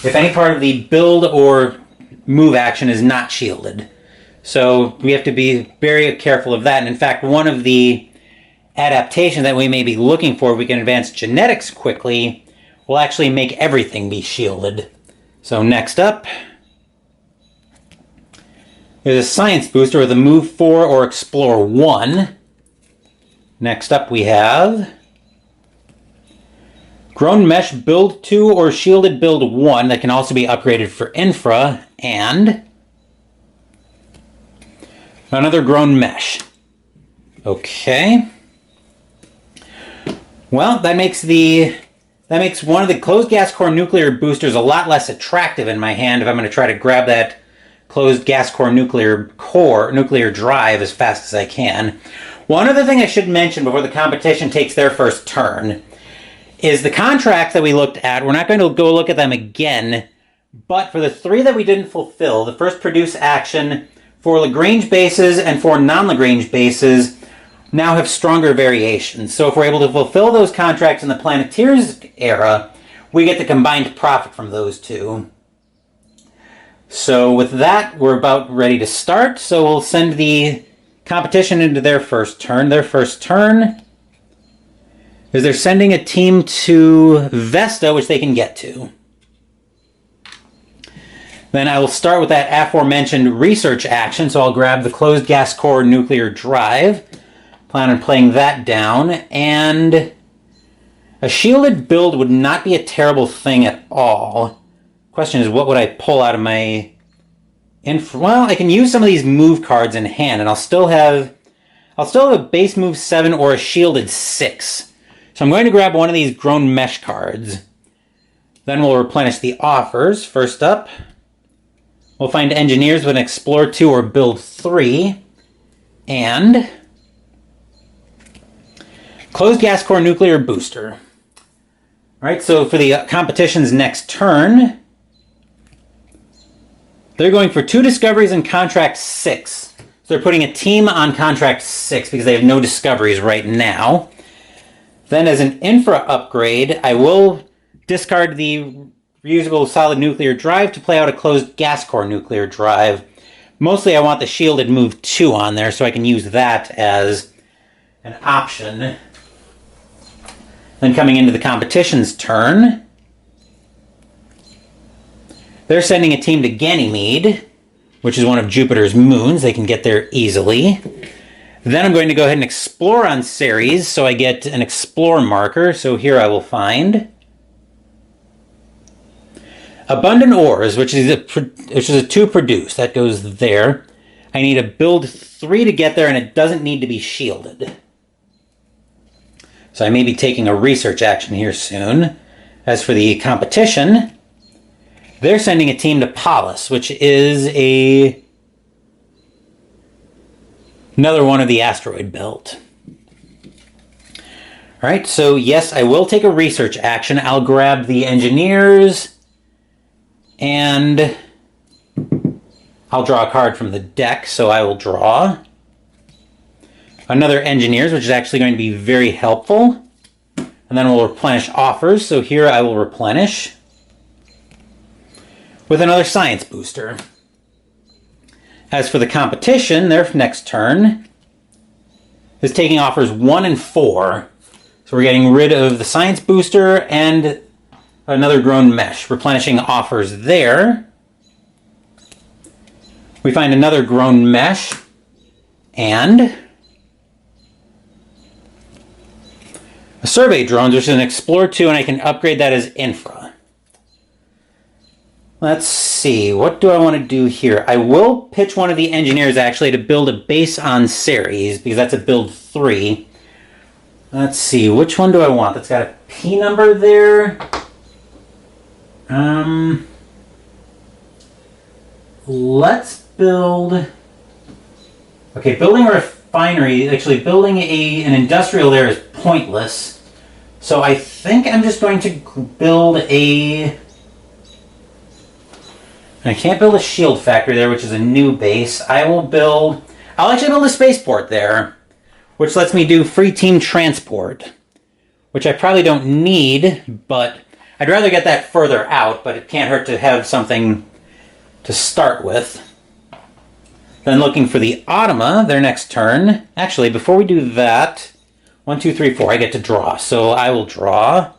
If any part of the build or move action is not shielded. So we have to be very careful of that. And in fact, one of the adaptations that we may be looking for, if we can advance genetics quickly, will actually make everything be shielded. So next up, there's a science booster with a move 4 or explore 1. Next up we have grown mesh build 2 or shielded build 1 that can also be upgraded for infra, and another grown mesh. Okay. Well, that makes one of the closed gas core nuclear boosters a lot less attractive in my hand if I'm going to try to grab that closed gas core nuclear drive as fast as I can. One other thing I should mention before the competition takes their first turn is the contracts that we looked at. We're not going to go look at them again, but for the 3 that we didn't fulfill, the first produce action for Lagrange bases and for non-Lagrange bases now have stronger variations. So if we're able to fulfill those contracts in the Planeteers era, we get the combined profit from those 2. So with that, we're about ready to start. So we'll send the competition into their first turn. Their first turn is they're sending a team to Vesta, which they can get to. Then I will start with that aforementioned research action, so I'll grab the closed gas core nuclear drive. Plan on playing that down, and a shielded build would not be a terrible thing at all. Question is, what would I pull out of my... Well, I can use some of these move cards in hand, and I'll still have a base move 7 or a shielded 6. So I'm going to grab one of these grown mesh cards. Then we'll replenish the offers. First up, We'll find engineers with an Explore 2 or Build 3. And closed gas core nuclear booster. All right, so for the competition's next turn, they're going for 2 discoveries in contract 6. So they're putting a team on contract 6 because they have no discoveries right now. Then as an infra upgrade, I will discard the reusable solid nuclear drive to play out a closed gas core nuclear drive. Mostly I want the shielded move 2 on there so I can use that as an option. Then coming into the competition's turn, they're sending a team to Ganymede, which is one of Jupiter's moons. They can get there easily. Then I'm going to go ahead and explore on Ceres, so I get an explore marker. So here I will find abundant ores, which is a 2 produce. That goes there. I need a build 3 to get there, and it doesn't need to be shielded. So I may be taking a research action here soon. As for the competition, they're sending a team to Pallas, which is another one of the asteroid belt. All right, so yes, I will take a research action. I'll grab the engineers, and I'll draw a card from the deck, so I will draw another engineers, which is actually going to be very helpful. And then we'll replenish offers, so here I will replenish with another science booster. As for the competition, their next turn is taking offers 1 and 4. So we're getting rid of the science booster and another grown mesh, replenishing offers there. We find another grown mesh and a survey drones, which is an Explore 2, and I can upgrade that as infra. Let's see, what do I want to do here? I will pitch one of the engineers actually to build a base on Ceres, because that's a build 3. Let's see, which one do I want? That's got a P number there. Let's build... Okay, building a refinery, actually building an industrial there is pointless. So I think I'm just going to build a... I can't build a shield factory there, which is a new base. I'll actually build a spaceport there, which lets me do free team transport, which I probably don't need, but I'd rather get that further out, but it can't hurt to have something to start with. Then looking for the Automa, their next turn. Actually, before we do that, 1, 2, 3, 4, I get to draw. So I will draw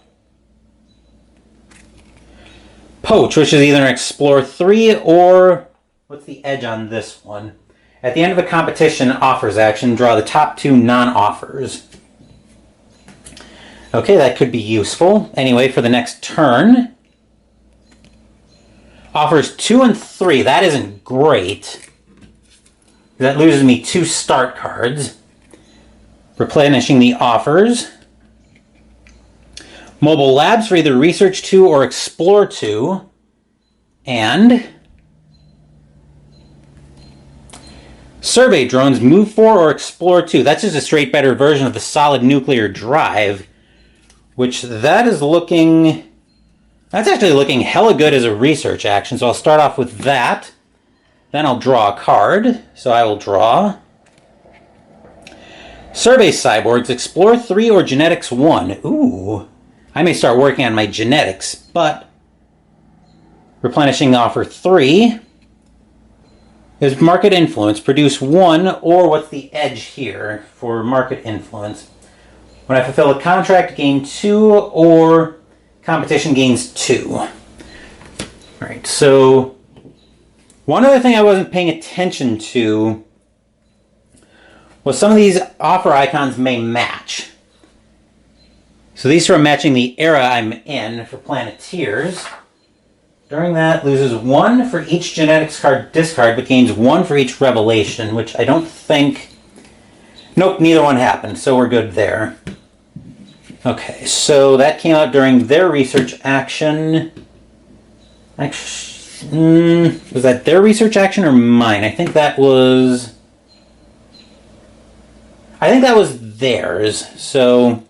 Poach, which is either an Explore 3 or... What's the edge on this one? At the end of a competition offers action, draw the top 2 non-offers. Okay, that could be useful. Anyway, for the next turn, offers 2 and 3. That isn't great. That loses me 2 start cards. Replenishing the offers. Mobile labs for either Research 2 or Explore 2. And survey drones, Move 4 or Explore 2. That's just a straight better version of the solid nuclear drive, which that is looking... That's actually looking hella good as a research action, so I'll start off with that. Then I'll draw a card, so I will draw Survey Cyborgs, Explore 3 or Genetics 1. Ooh, I may start working on my genetics, but replenishing offer 3 is Market Influence. Produce 1, or what's the edge here for Market Influence? When I fulfill a contract, gain 2, or competition gains 2. All right, so one other thing I wasn't paying attention to was some of these offer icons may match. So these are matching the era I'm in for Planeteers. During that, loses 1 for each genetics card discard, but gains 1 for each revelation, which I don't think... Nope, neither one happened, so we're good there. Okay, so that came out during their research action. I Was that their research action or mine? I think that was theirs. So,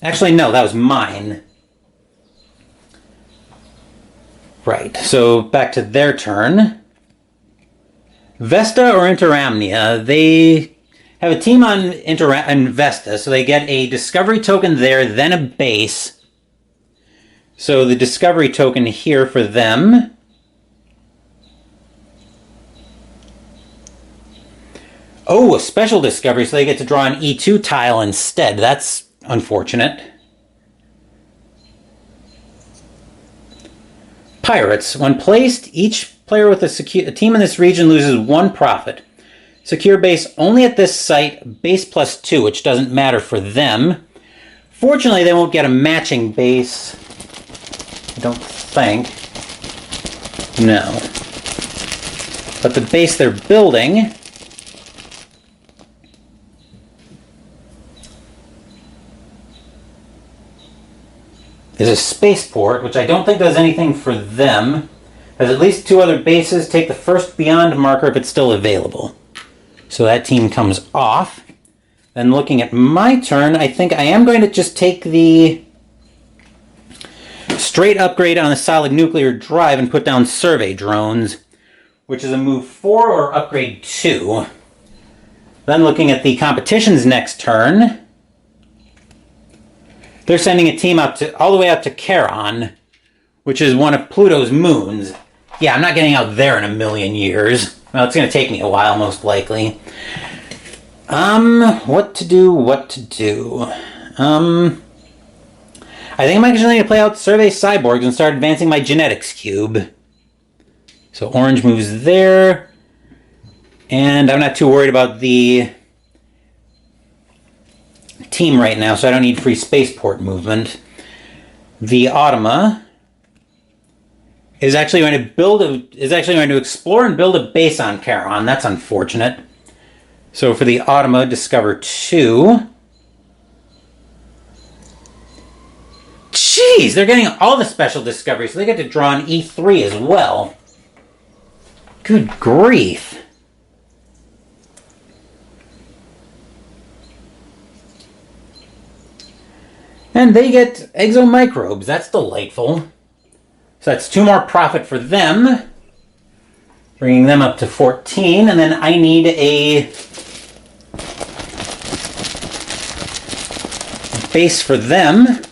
actually, no, that was mine. Right, so back to their turn. Vesta or Interamnia, they have a team on Vesta, so they get a discovery token there, then a base. So the discovery token here for them. Oh, a special discovery, so they get to draw an E2 tile instead. That's unfortunate. Pirates. When placed, each player with a team in this region loses 1 profit. Secure base only at this site, base +2, which doesn't matter for them. Fortunately, they won't get a matching base. I don't think. No. But the base they're building is a spaceport, which I don't think does anything for them. Has at least 2 other bases. Take the first beyond marker if it's still available. So that team comes off. Then looking at my turn, I think I am going to just take the straight upgrade on the solid nuclear drive and put down survey drones, which is a move 4 or upgrade 2. Then looking at the competition's next turn, they're sending a team up to all the way up to Charon, which is one of Pluto's moons. Yeah, I'm not getting out there in a million years. Well, it's going to take me a while, most likely. What to do? I think I'm actually going to play out Survey Cyborgs and start advancing my genetics cube. So orange moves there. And I'm not too worried about the team right now, so I don't need free spaceport movement. The Automa is actually going to explore and build a base on Charon. That's unfortunate. So for the Automa, discover 2. Jeez, they're getting all the special discoveries, so they get to draw an E3 as well. Good grief. And they get exomicrobes. That's delightful. So that's 2 more profit for them, bringing them up to 14. And then I need a base for them.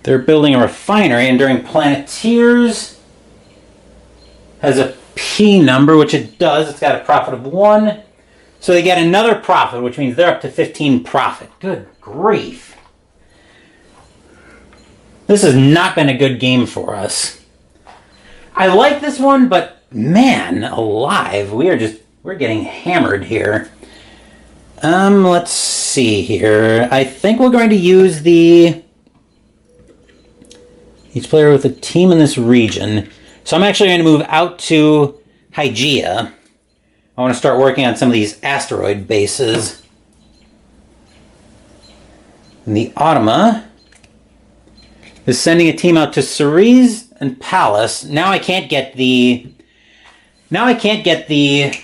They're building a refinery, and during Planeteers has a P number, which it does. It's got a profit of 1. So they get another profit, which means they're up to 15 profit. Good grief. This has not been a good game for us. I like this one, but man alive, we're getting hammered here. Let's see here. I think we're going to use each player with a team in this region. So I'm actually going to move out to Hygeia. I want to start working on some of these asteroid bases. And the Automa is sending a team out to Ceres and Pallas. Now I can't get the... Now I can't get that...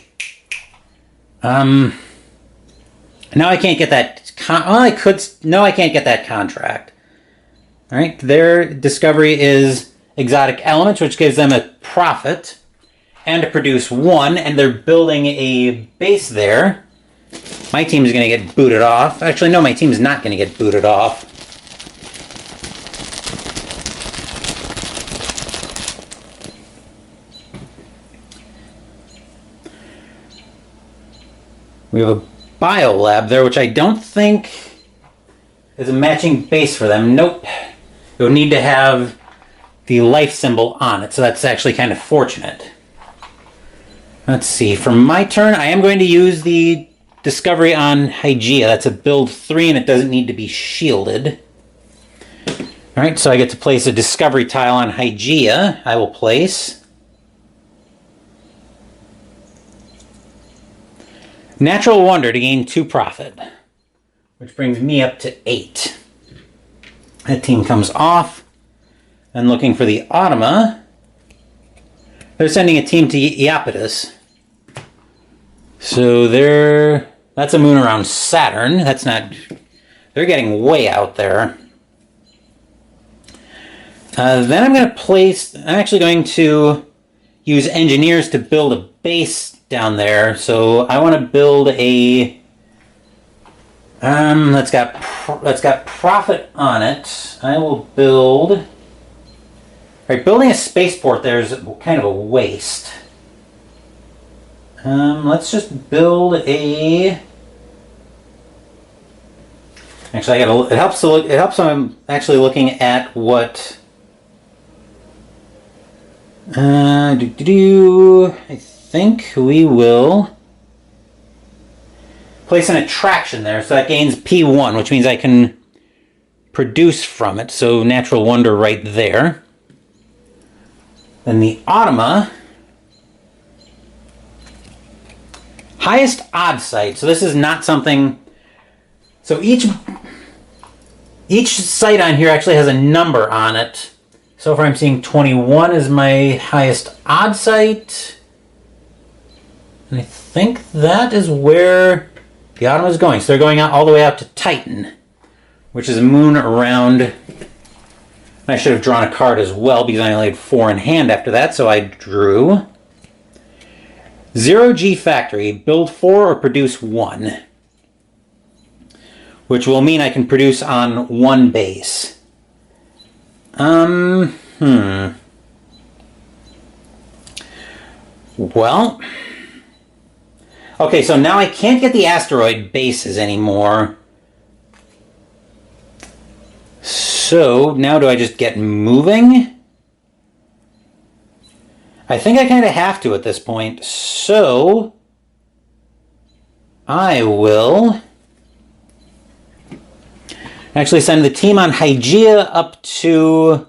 I could... No, I can't get that contract. Alright, their discovery is exotic elements, which gives them a profit and to produce 1, and they're building a base there. My team is going to get booted off. Actually, no, my team is not going to get booted off. We have a biolab there, which I don't think is a matching base for them. Nope. You'll need to have the life symbol on it, so that's actually kind of fortunate. Let's see. For my turn, I am going to use the discovery on Hygeia. That's a build 3, and it doesn't need to be shielded. Alright, so I get to place a discovery tile on Hygeia. I will place. Natural Wonder to gain 2 profit, which brings me up to 8. That team comes off. And looking for the Automa, they're sending a team to Iapetus. So that's a moon around Saturn. That's not... They're getting way out there. Then I'm actually going to use engineers to build a base down there. So I want to build a... that's got profit on it. I will build... Alright, building a spaceport there is kind of a waste. Let's just build a... Actually, it helps I'm actually looking at what... I think we will place an attraction there, so that gains P1, which means I can produce from it. So Natural Wonder right there. Then the Automa, highest odd site. So this is not something. So each site on here actually has a number on it. So far I'm seeing 21 is my highest odd site. And I think that is where the Automa is going. So they're going out all the way out to Titan, which is a moon around... I should have drawn a card as well because I only had 4 in hand after that, so I drew 0G Factory, build 4 or produce 1, which will mean I can produce on 1 base. Well, okay, so now I can't get the asteroid bases anymore. So, now do I just get moving? I think I kind of have to at this point. So, I will actually send the team on Hygeia up to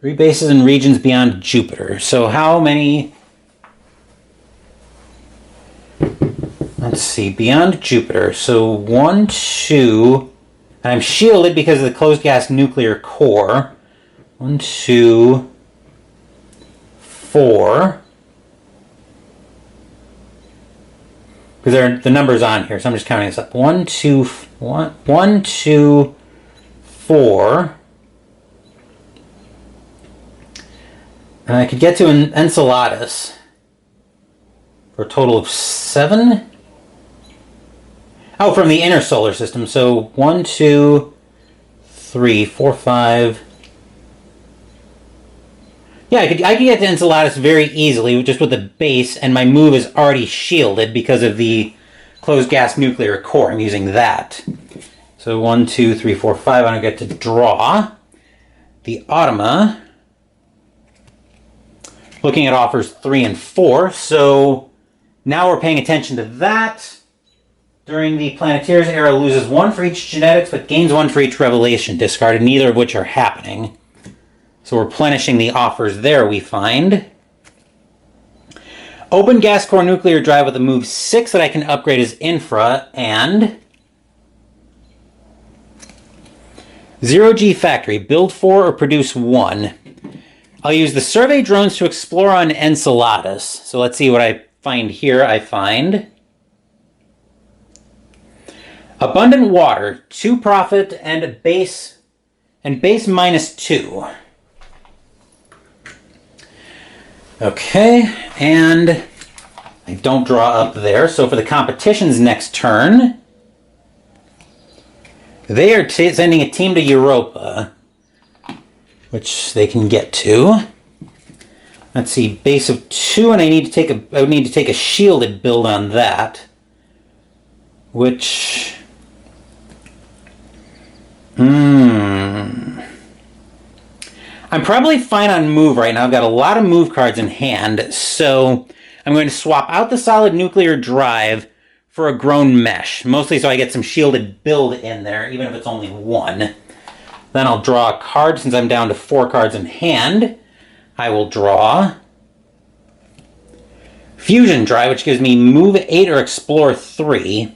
3 bases and regions beyond Jupiter. So how many... Let's see, beyond Jupiter. So 1, 2... And I'm shielded because of the closed gas nuclear core. 1, 2, 4. Because the numbers on here, so I'm just counting this up. 1, 2, 1, 2, 4. And I could get to Enceladus for a total of 7. Oh, from the inner solar system. So 1, 2, 3, 4, 5. Yeah, I could get to Enceladus very easily just with the base, and my move is already shielded because of the closed gas nuclear core. I'm using that. So 1, 2, 3, 4, 5. I get to draw the Automa. Looking at offers 3 and 4. So now we're paying attention to that. During the Planeteers era, loses 1 for each genetics, but gains 1 for each revelation discarded, neither of which are happening. So we're replenishing the offers there, we find. Open gas core nuclear drive with a move 6 that I can upgrade as infra, and 0G Factory, build 4 or produce 1. I'll use the survey drones to explore on Enceladus. So let's see what I find here. I find abundant water, 2 profit, and a base -2. Okay, and I don't draw up there. So for the competition's next turn, they are sending a team to Europa, which they can get to. Let's see, base of 2, and I would need to take a shielded build on that, which I'm probably fine on move right now. I've got a lot of move cards in hand, so I'm going to swap out the solid nuclear drive for a grown mesh, mostly so I get some shielded build in there, even if it's only 1. Then I'll draw a card since I'm down to 4 cards in hand. I will draw Fusion Drive, which gives me move 8 or explore 3.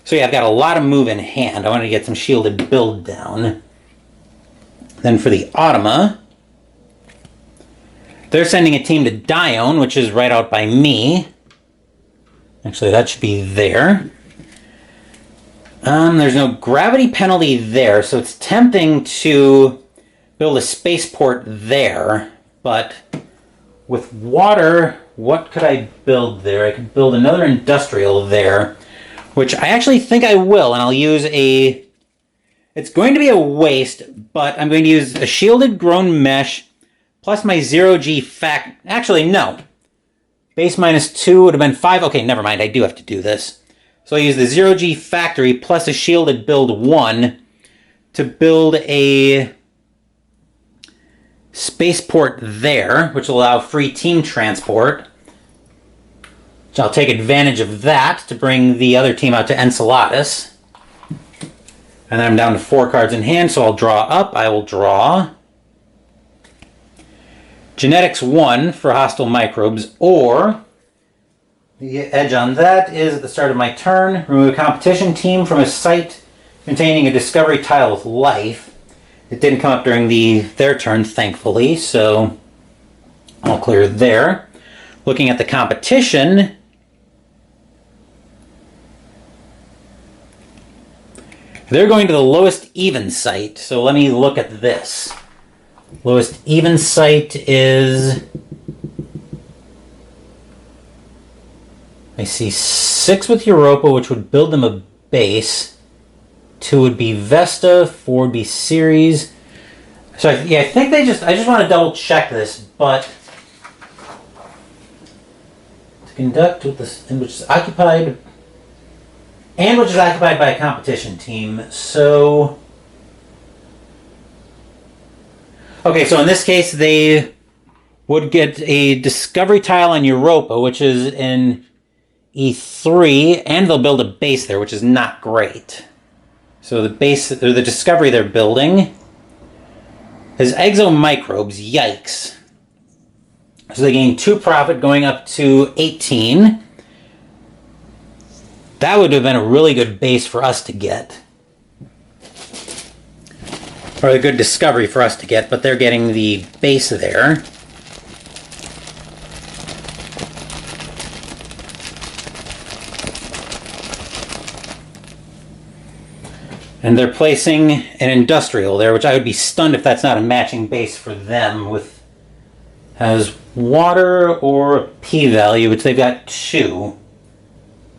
So yeah, I've got a lot of move in hand. I want to get some shielded build down. Then for the Automa, they're sending a team to Dione, which is right out by me. Actually, that should be there. There's no gravity penalty there, so it's tempting to build a spaceport there. But with water, what could I build there? I could build another industrial there, which I actually think I will, and I'll use a... It's going to be a waste, but I'm going to use a shielded grown mesh plus my 0G fact... Actually, no. Base -2 would have been 5. Okay, never mind. I do have to do this. So I use the 0G factory plus a shielded build 1 to build a spaceport there, which will allow free team transport. So I'll take advantage of that to bring the other team out to Enceladus. And then I'm down to 4 cards in hand, so I'll draw up. I will draw Genetics 1 for hostile microbes, or the edge on that is at the start of my turn, remove a competition team from a site containing a discovery tile with life. It didn't come up during their turn, thankfully, so I'll clear there. Looking at the competition, they're going to the lowest even site, so let me look at this. Lowest even site is... I see 6 with Europa, which would build them a base. 2 would be Vesta, 4 would be Ceres. So yeah, I think I just want to double check this, but to conduct with this, which is occupied by a competition team. So okay, so in this case they would get a discovery tile on Europa, which is in E3, and they'll build a base there, which is not great. So the base, or the discovery they're building, is exomicrobes. Yikes. So they gain 2 profit going up to 18. That would have been a really good base for us to get. Or a good discovery for us to get, but they're getting the base there. And they're placing an industrial there, which I would be stunned if that's not a matching base for them, with has water or P-value, which they've got 2.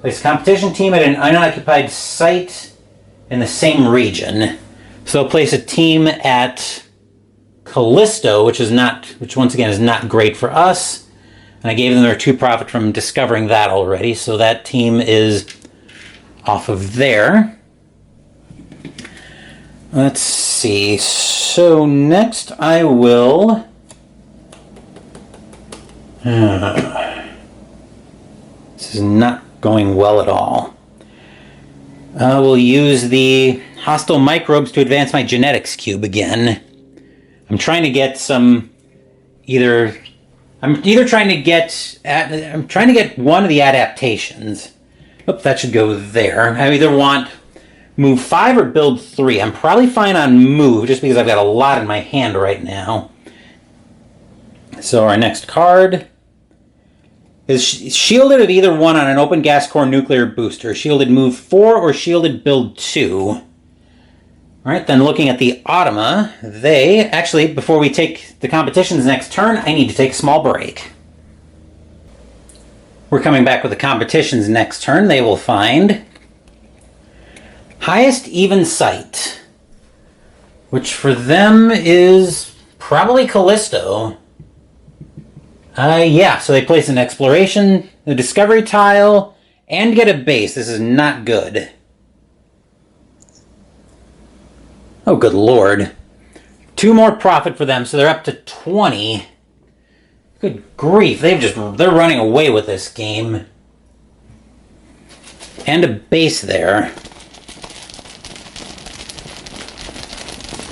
Place a competition team at an unoccupied site in the same region. So they'll place a team at Callisto, which once again is not great for us. And I gave them their 2 profit from discovering that already, so that team is off of there. Let's see. So next I will... This is not going well at all. We'll use the hostile microbes to advance my genetics cube again. I'm trying to get some... I'm trying to get one of the adaptations. Oh, that should go there. I either want move 5 or build 3. I'm probably fine on move, just because I've got a lot in my hand right now. So our next card is shielded of either one on an open gas core nuclear booster. Shielded move 4 or shielded build 2. Alright, then looking at the Automa, they... Actually, before we take the competition's next turn, I need to take a small break. We're coming back with the competition's next turn. They will find highest even site, which for them is probably Callisto. Yeah, so they place an exploration, the discovery tile, and get a base. This is not good. Oh, good lord. 2 more profit for them, so they're up to 20. Good grief, they're running away with this game. And a base there.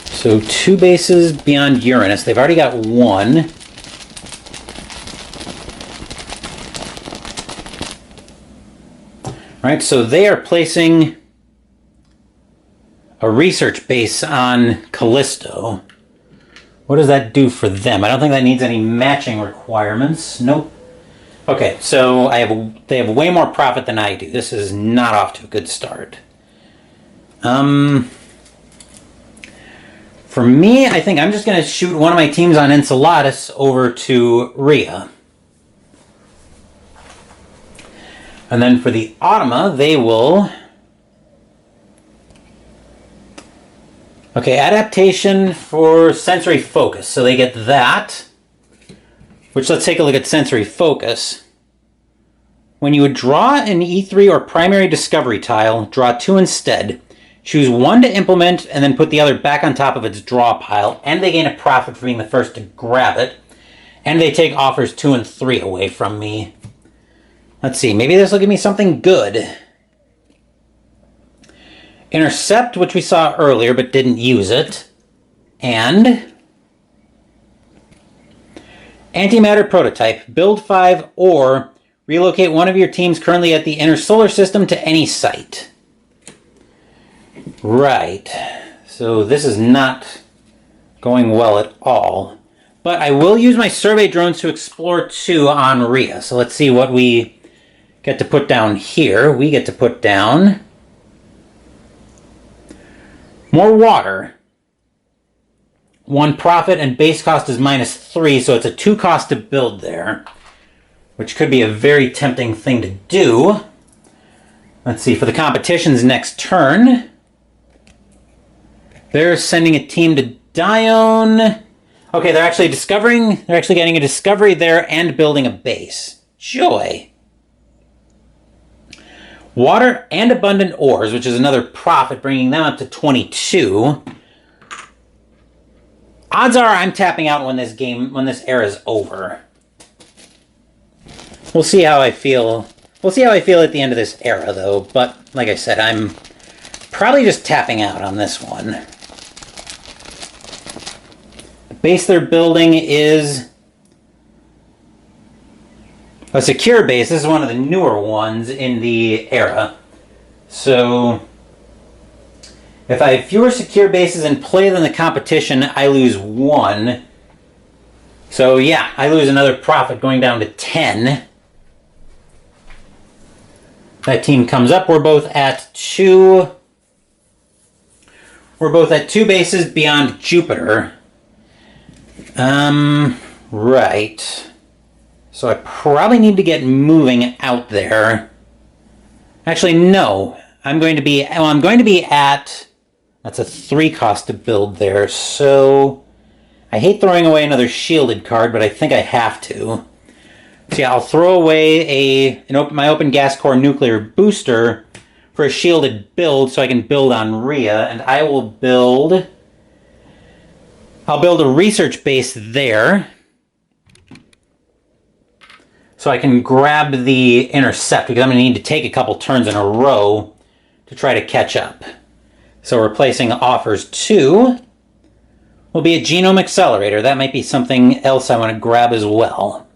So 2 bases beyond Uranus. They've already got 1. Right, so they are placing a research base on Callisto. What does that do for them? I don't think that needs any matching requirements. Nope. Okay, so they have way more profit than I do. This is not off to a good start. For me, I think I'm just going to shoot one of my teams on Enceladus over to Rhea. And then for the Automa, they will... Okay, adaptation for sensory focus. So they get that. Which, let's take a look at sensory focus. When you would draw an E3 or primary discovery tile, draw 2 instead. Choose 1 to implement, and then put the other back on top of its draw pile, and they gain a profit for being the first to grab it. And they take offers 2 and 3 away from me. Let's see, maybe this will give me something good. Intercept, which we saw earlier, but didn't use it. And... Antimatter Prototype. Build 5 or relocate one of your teams currently at the inner solar system to any site. Right. So this is not going well at all. But I will use my survey drones to explore 2 on Rhea. So let's see what we get to put down here. We get to put down more water. 1 profit and base cost is -3, so it's a 2 cost to build there. Which could be a very tempting thing to do. Let's see, for the competition's next turn... They're sending a team to Dione. Okay, they're actually getting a discovery there and building a base. Joy. Water and abundant ores, which is another profit, bringing them up to 22. Odds are I'm tapping out when this era is over. We'll see how I feel. We'll see how I feel at the end of this era, though. But, like I said, I'm probably just tapping out on this one. Base they're building is a secure base. This is one of the newer ones in the era. So if I have fewer secure bases in play than the competition, I lose 1. So yeah, I lose another profit going down to 10. That team comes up. We're both at 2. We're both at 2 bases beyond Jupiter. Right. So I probably need to get moving out there. Actually, no. I'm going to be at... That's a 3 cost to build there, so... I hate throwing away another shielded card, but I think I have to. So yeah, I'll throw away my open gas core nuclear booster for a shielded build so I can build on Rhea, and I will build... I'll build a research base there so I can grab the intercept, because I'm going to need to take a couple turns in a row to try to catch up. So replacing offers 2 will be a genome accelerator. That might be something else I want to grab as well.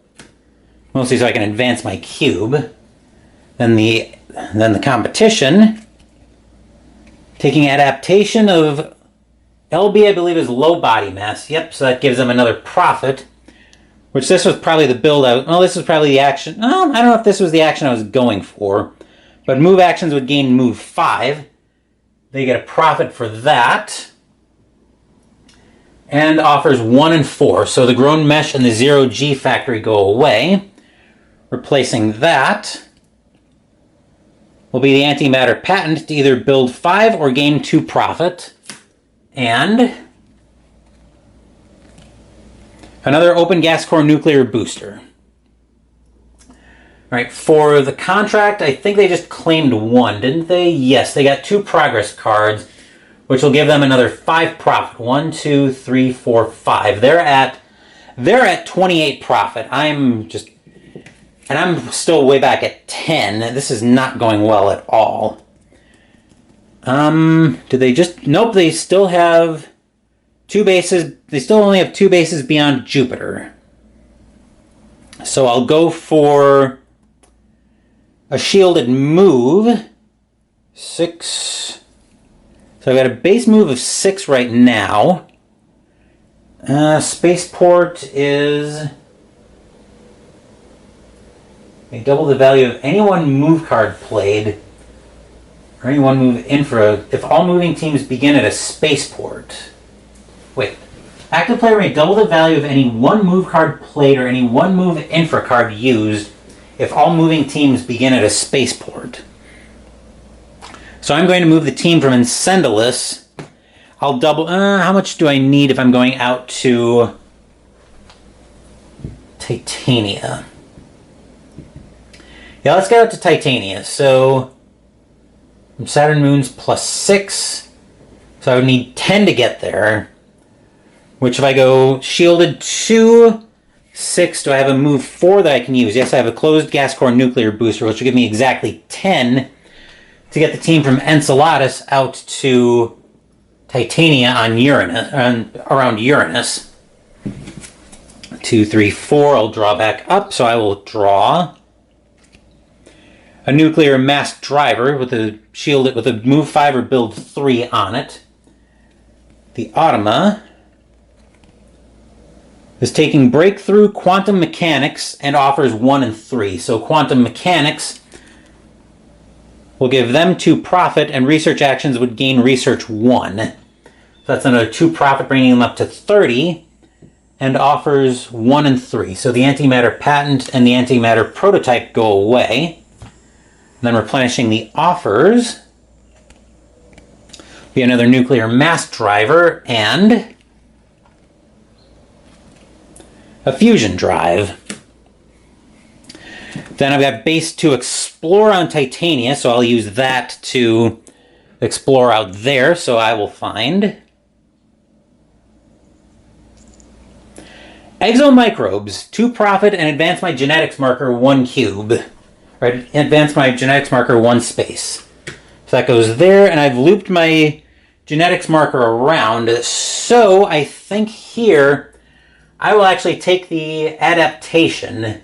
Mostly so I can advance my cube. Then the competition, taking adaptation of LB, I believe, is low body mass. Yep, so that gives them another profit. Which this was probably the build out. Well, this was probably the action. I don't know if this was the action I was going for. But move actions would gain move 5. They get a profit for that. And offers 1 and 4. So the grown mesh and the 0G factory go away. Replacing that will be the antimatter patent to either build 5 or gain 2 profit. And another open gas core nuclear booster. All right, for the contract, I think they just claimed 1, didn't they? Yes, they got 2 progress cards, which will give them another 5 profit. 1, 2, 3, 4, 5. They're at 28 profit. I'm still way back at 10. This is not going well at all. Did they just... Nope, they still have 2 bases. They still only have 2 bases beyond Jupiter. So I'll go for a shielded move. 6. So I've got a base move of 6 right now. Spaceport is... They double the value of any one move card played, or any one move infra, if all moving teams begin at a spaceport. Wait. Active player may double the value of any one move card played or any one move infra card used if all moving teams begin at a spaceport. So I'm going to move the team from Incendulous. I'll double... how much do I need if I'm going out to Titania? Yeah, let's get out to Titania. So, Saturn moons plus 6. So I would need 10 to get there. Which if I go shielded 2, 6, do I have a move 4 that I can use? Yes, I have a closed gas core nuclear booster, which will give me exactly 10 to get the team from Enceladus out to Titania on Uranus, around Uranus. 2, 3, 4. I'll draw back up, so I will draw a nuclear mass driver with a shielded with a move 5 or build 3 on it. The Automa is taking breakthrough quantum mechanics and offers 1 and 3. So quantum mechanics will give them 2 profit, and research actions would gain research 1. So that's another 2 profit, bringing them up to 30, and offers 1 and 3. So the antimatter patent and the antimatter prototype go away. And then replenishing the offers be another nuclear mass driver and a fusion drive. Then I've got base to explore on Titania, so I'll use that to explore out there. So I will find exomicrobes, 2 profit, and advance my genetics marker 1 cube. Right, advance my genetics marker 1 space. So that goes there, and I've looped my genetics marker around. So I think here I will actually take the adaptation.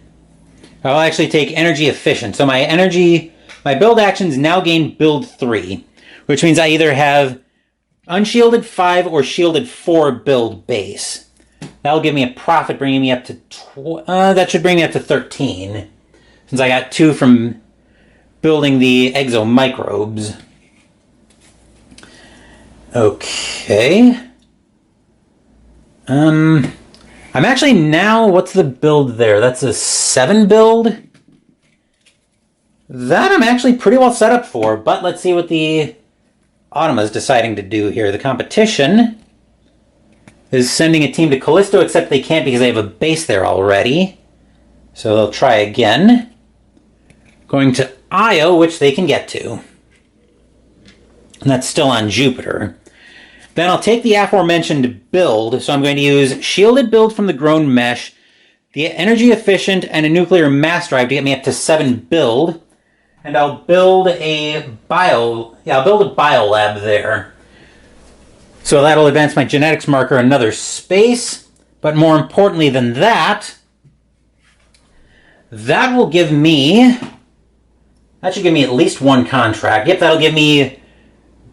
I will actually take energy efficient. So my build actions now gain build 3, which means I either have unshielded 5 or shielded 4 build base. That'll give me a profit, bringing me up to that should bring me up to 13. Since I got 2 from building the exomicrobes. Okay. I'm actually now, what's the build there? That's a 7 build? That I'm actually pretty well set up for, but let's see what the Automa is deciding to do here. The competition is sending a team to Callisto, except they can't because they have a base there already. So they'll try again. Going to Io, which they can get to. And that's still on Jupiter. Then I'll take the aforementioned build, so I'm going to use shielded build from the Grown Mesh, the energy efficient, and a nuclear mass drive to get me up to 7 build. And I'll build a biolab there. So that'll advance my genetics marker another space. But more importantly than that, that will give me... That should give me at least 1 contract. Yep, that'll give me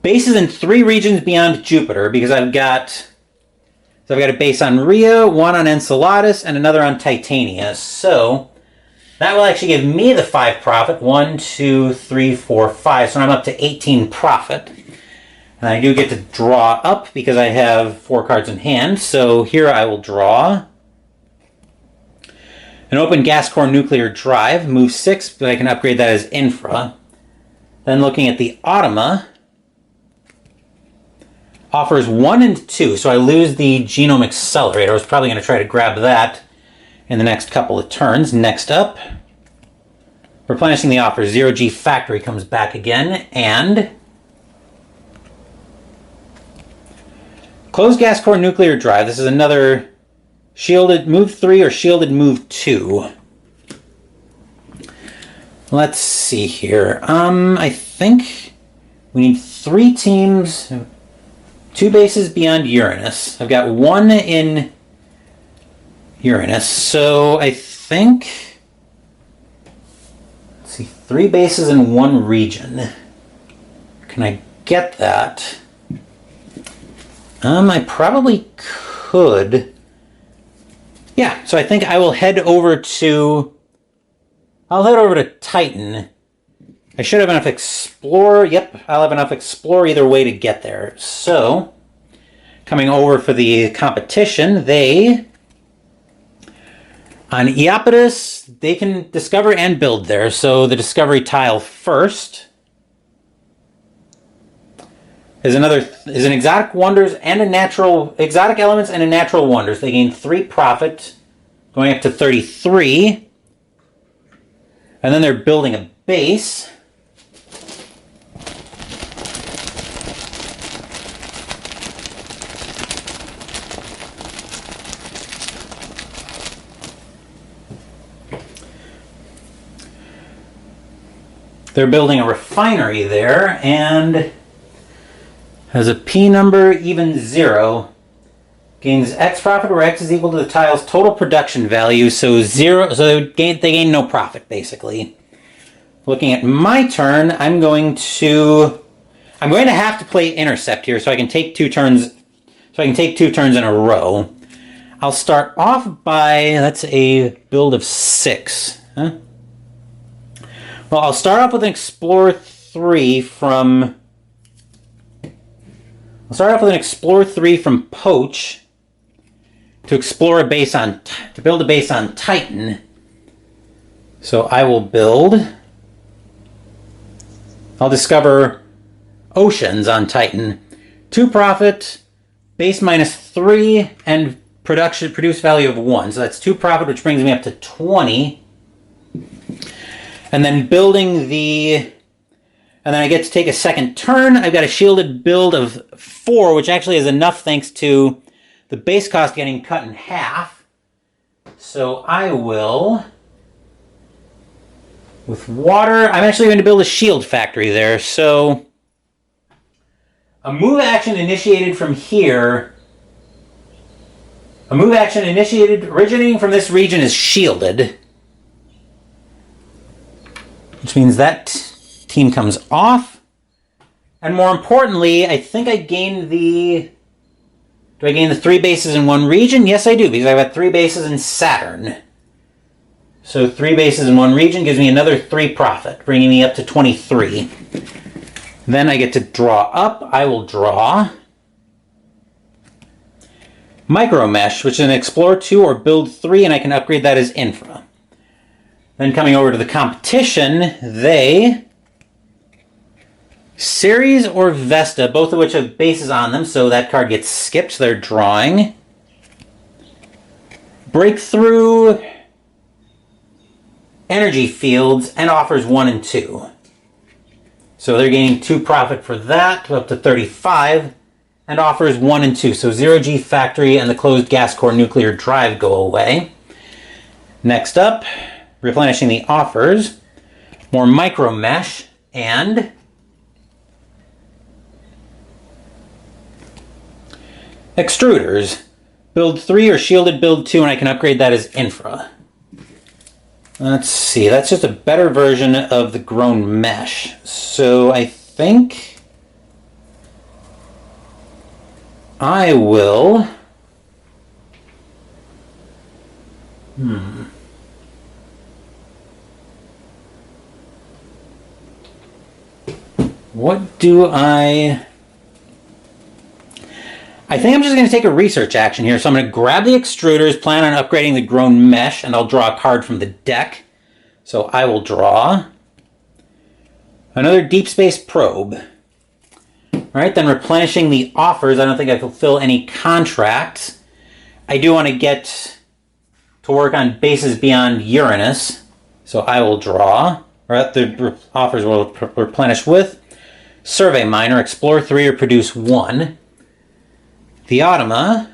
bases in 3 regions beyond Jupiter, because I've got a base on Rhea, 1 on Enceladus, and another on Titania. So that will actually give me the 5 profit. 1, 2, 3, 4, 5. So I'm up to 18 profit. And I do get to draw up because I have 4 cards in hand. So here I will draw an open gas core nuclear drive, move 6, but I can upgrade that as infra. Then looking at the Automa, offers 1 and 2, so I lose the genome accelerator. I was probably going to try to grab that in the next couple of turns. Next up, replenishing the offer, 0G Factory comes back again, and closed gas core nuclear drive. This is another shielded move 3 or shielded move 2. Let's see here. I think we need 3 teams, 2 bases beyond Uranus. I've got 1 in Uranus, so I think... Let's Let's see, 3 bases in 1 region. Can I get that? I probably could. Yeah, so I think I will head over to... I'll head over to Titan. I should have enough Explore. Yep, I'll have enough Explore either way to get there. So, coming over for the competition, they... On Iapetus, they can discover and build there. So the discovery tile first is an exotic wonders and a natural exotic elements and a natural wonders. They gain 3 profit, going up to 33. And then they're building a base. They're building a refinery there, and has a P number even 0. Gains X profit where X is equal to the tile's total production value, so 0. So they gain no profit, basically. Looking at my turn, I'm going to have to play Intercept here, so I can take 2 turns. So I can take 2 turns in a row. I'll start off by, that's a build of 6. Huh? Well, I'll start off with an Explore 3 from... I'll start off with an Explore 3 from Poach to explore a base on... to build a base on Titan. So I will build... I'll discover Oceans on Titan. 2 profit, base minus 3, and produce value of 1. So that's 2 profit, which brings me up to 20. And then building the... And then I get to take a second turn. I've got a shielded build of 4, which actually is enough thanks to the base cost getting cut in half. So I will... With water, I'm actually going to build a shield factory there. So a move action initiated from here... A move action initiated originating from this region is shielded. Which means that team comes off. And more importantly, I think I gained the... Do I gain the 3 bases in 1 region? Yes, I do, because I've got 3 bases in Saturn. So 3 bases in 1 region gives me another 3 profit, bringing me up to 23. Then I get to draw up. I will draw Micro Mesh, which is an Explore 2 or Build 3, and I can upgrade that as Infra. Then coming over to the competition, they... Ceres or Vesta, both of which have bases on them, so that card gets skipped. They're drawing. Breakthrough Energy Fields and offers 1 and 2. So they're gaining 2 profit for that, up to 35, and offers 1 and 2. So 0G Factory and the closed gas core nuclear drive go away. Next up... Replenishing the offers, more Micro Mesh, and Extruders. Build 3 or Shielded Build 2, and I can upgrade that as Infra. Let's see, that's just a better version of the Grown Mesh. So I think I will... What do I think I'm just going to take a research action here. So I'm going to grab the extruders, plan on upgrading the Grown Mesh, and I'll draw a card from the deck. So I will draw another Deep Space Probe. All right, then replenishing the offers. I don't think I fulfill any contracts. I do want to get to work on bases beyond Uranus. So I will draw, or the offers will replenish with Survey Miner, Explore 3 or Produce 1. Theotoma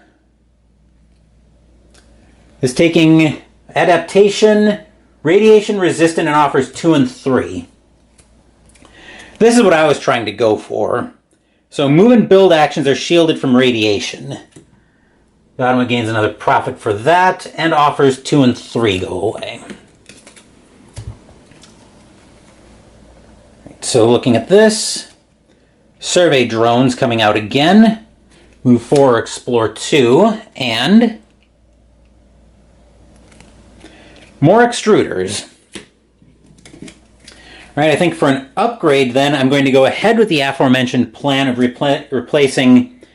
is taking Adaptation, Radiation Resistant, and offers 2 and 3. This is what I was trying to go for. So move and build actions are shielded from radiation. Theotoma gains another profit for that, and offers 2 and 3 go away. so looking at this, survey drones coming out again. Move 4, explore 2, and more extruders. Right, I think for an upgrade then, I'm going to go ahead with the aforementioned plan of replacing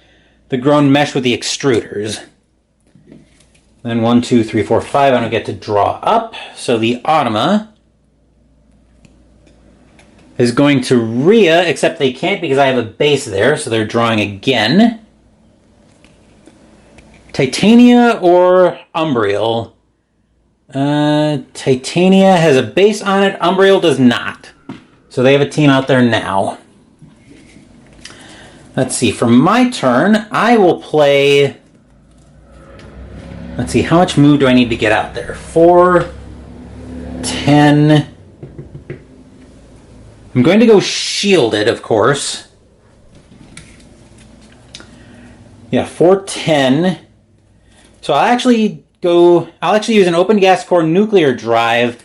the grown mesh with the extruders. Then 1, 2, 3, 4, 5, I don't get to draw up. So the Automa is going to Rhea, except they can't because I have a base there, so they're drawing again. Titania or Umbriel? Titania has a base on it, Umbriel does not. So they have a team out there now. Let's see, for my turn, I will play... Let's see, how much move do I need to get out there? 4, 10... I'm going to go shielded, of course. Yeah, 4, 10. So I'll actually use an open gas core nuclear drive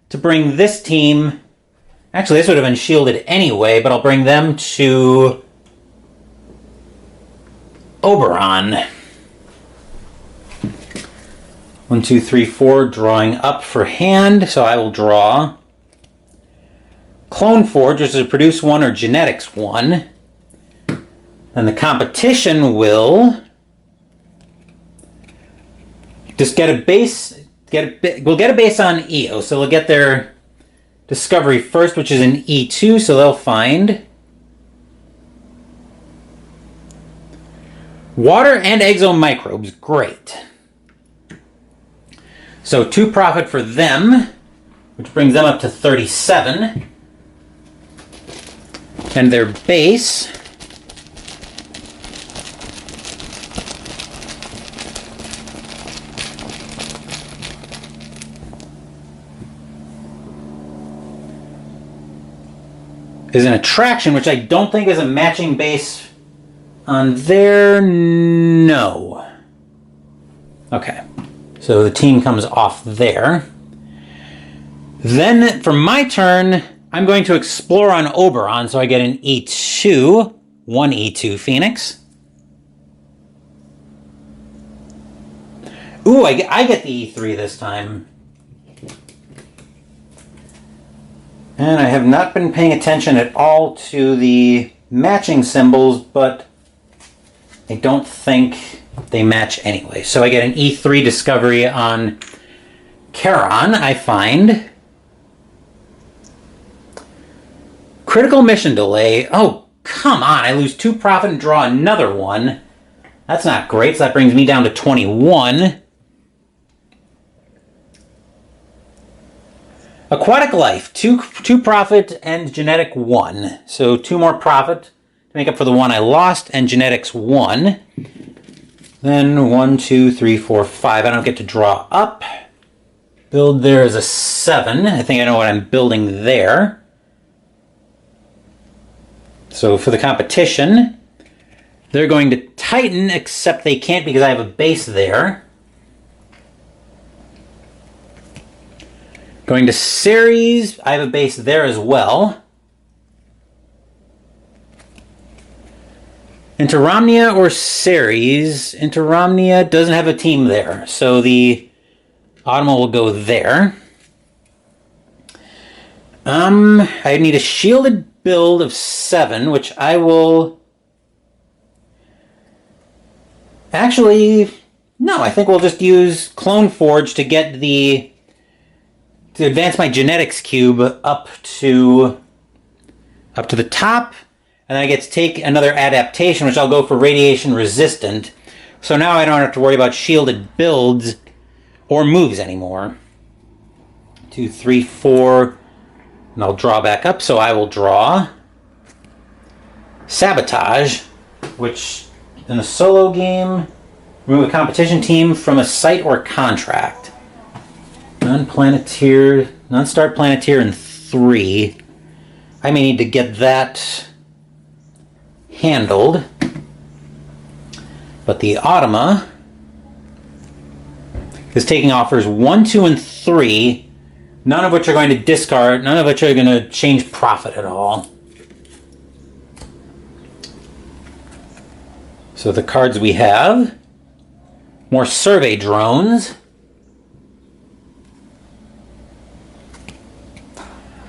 to bring this team... Actually, this would have been shielded anyway, but I'll bring them to Oberon. 1, 2, 3, 4, drawing up for hand, so I will draw Clone Forge, which is a produce 1 or genetics 1. Then the competition will just get a base, we'll get a base on EO, so they'll get their discovery first, which is an E2, so they'll find water and exomicrobes. Great. So 2 profit for them, which brings them up to 37. And their base is an attraction, which I don't think is a matching base on there. No. Okay. So the team comes off there. Then, for my turn, I'm going to explore on Oberon, so I get an E2, 1 E2 Phoenix. Ooh, I get the E3 this time. And I have not been paying attention at all to the matching symbols, but I don't think they match anyway. So I get an E3 discovery on Charon, I find. Critical mission delay. Oh, come on. I lose 2 profit and draw another one. That's not great, so that brings me down to 21. Aquatic life. 2 profit and genetic 1. So 2 more profit to make up for the 1 I lost, and genetics 1. Then 1, 2, 3, 4, 5. I don't get to draw up. Build there is a 7. I think I know what I'm building there. So for the competition, they're going to Titan, except they can't because I have a base there. Going to Ceres, I have a base there as well. Interomnia or Ceres? Interomnia doesn't have a team there, so the Automa will go there. I need a shielded build of 7, which I will... Actually, no, I think we'll just use Clone Forge to get the... to advance my genetics cube up to the top, and then I get to take another adaptation, which I'll go for radiation resistant. So now I don't have to worry about shielded builds or moves anymore. 2, 3, 4, and I'll draw back up, so I will draw Sabotage, which in a solo game, remove a competition team from a site or contract. Non-Planeteer, non-start Planeteer in 3. I may need to get that handled. But the Automa is taking offers 1, 2, and 3 None of which are going to discard, none of which are going to change profit at all. So the cards we have, more survey drones.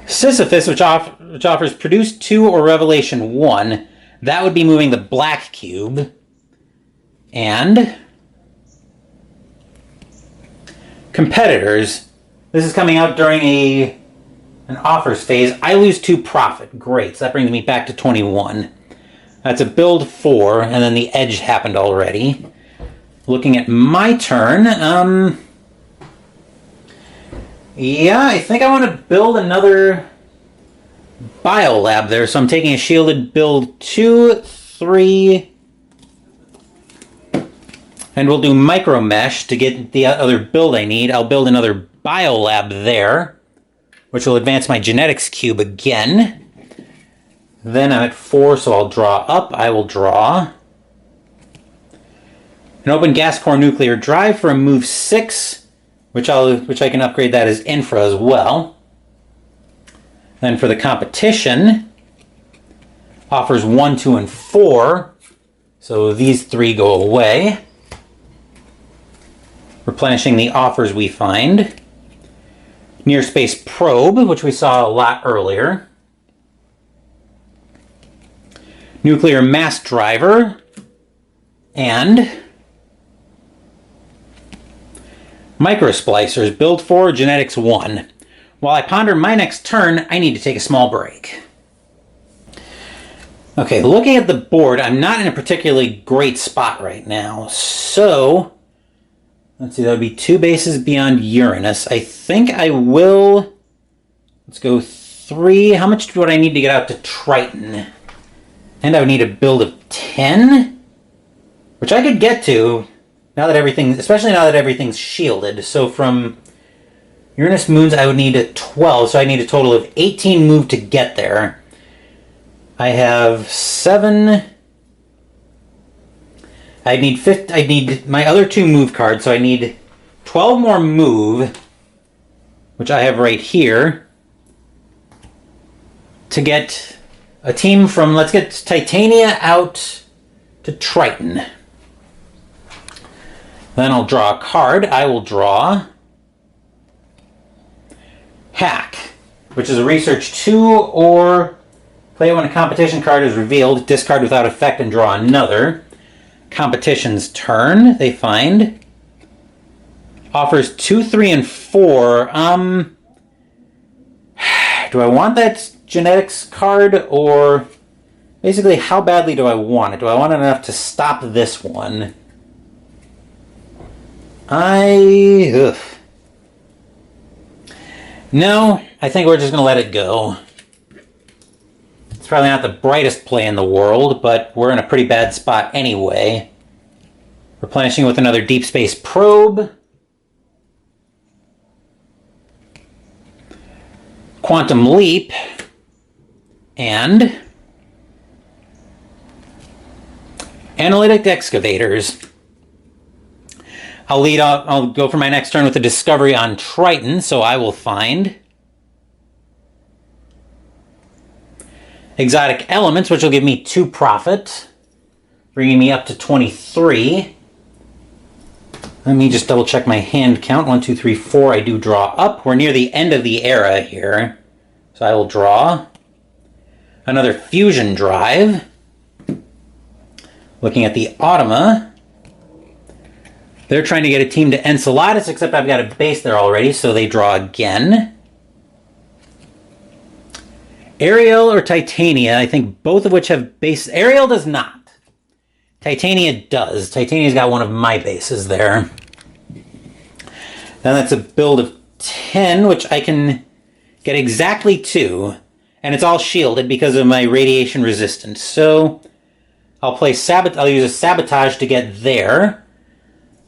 Sisyphus, which offers Produce 2 or Revelation 1. That would be moving the black cube. And Competitors. This is coming out during an offers phase. I lose 2 profit. Great. So that brings me back to 21. That's a build 4, and then the edge happened already. Looking at my turn, yeah, I think I want to build another biolab there. So I'm taking a shielded build 2, 3, and we'll do micro mesh to get the other build I need. I'll build another biolab there, which will advance my genetics cube again. Then I'm at 4, so I'll draw up. I will draw an open gas core nuclear drive for a move 6, which I can upgrade that as infra as well. Then for the competition, offers 1, 2, and 4. So these 3 go away. Replenishing the offers we find. Near space probe, which we saw a lot earlier. Nuclear mass driver. And microsplicers, build 4, genetics 1. While I ponder my next turn, I need to take a small break. Okay, looking at the board, I'm not in a particularly great spot right now. So, let's see, that would be 2 bases beyond Uranus. I think I will, let's go 3. How much would I need to get out to Triton? And I would need a build of 10, which I could get to now that especially now that everything's shielded. So from Uranus moons, I would need a 12, so I need a total of 18 move to get there. I have 7. I need my other 2 move cards, so I need 12 more move, which I have right here, to get a team from, let's get Titania out to Triton. Then I'll draw a card. I will draw Hack, which is a research 2, or play it when a competition card is revealed, discard without effect and draw another. Competition's turn, they find. Offers 2, 3, and 4. Do I want that genetics card, or basically how badly do I want it? Do I want it enough to stop this one? No, I think we're just going to let it go. It's probably not the brightest play in the world, but we're in a pretty bad spot anyway. Replenishing with another deep space probe. Quantum leap. And analytic excavators. I'll go for my next turn with a discovery on Triton, so I will find exotic elements, which will give me 2 profit, bringing me up to 23. Let me just double check my hand count. 1, 2, 3, 4. I do draw up. We're near the end of the era here, so I will draw another fusion drive. Looking at the Automa, they're trying to get a team to Enceladus, except I've got a base there already, so they draw again. Ariel or Titania, I think both of which have bases. Ariel does not. Titania does. Titania's got one of my bases there. Then that's a build of 10, which I can get exactly 2. And it's all shielded because of my radiation resistance. So I'll use a sabotage to get there.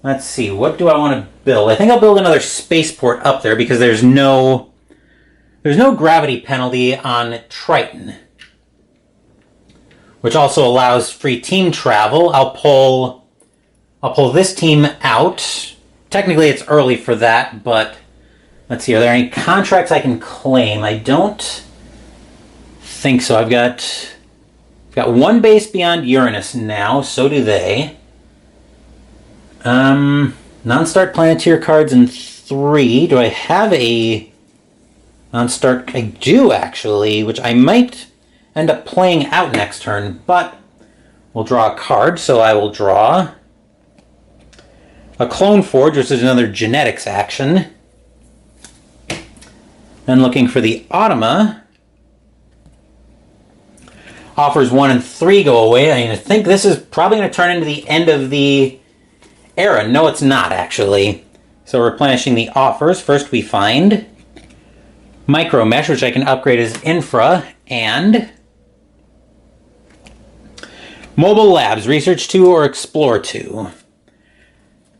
Let's see, what do I want to build? I think I'll build another spaceport up there because there's no gravity penalty on Triton, which also allows free team travel. I'll pull this team out. Technically it's early for that, but Let's see, are there any contracts I can claim? I don't think so. I've got one base beyond Uranus now, so do they. Non-start Planeteer cards in 3. Do I have a non-start? I do, actually, which I might end up playing out next turn, but we'll draw a card, so I will draw a Clone Forge, which is another genetics action. Then looking for the Automa. Offers 1 and 3 go away. I think this is probably going to turn into the end of the era. No, it's not, actually. So replenishing the offers. First we find Micro Mesh, which I can upgrade as Infra, and Mobile Labs, Research 2 or Explore 2.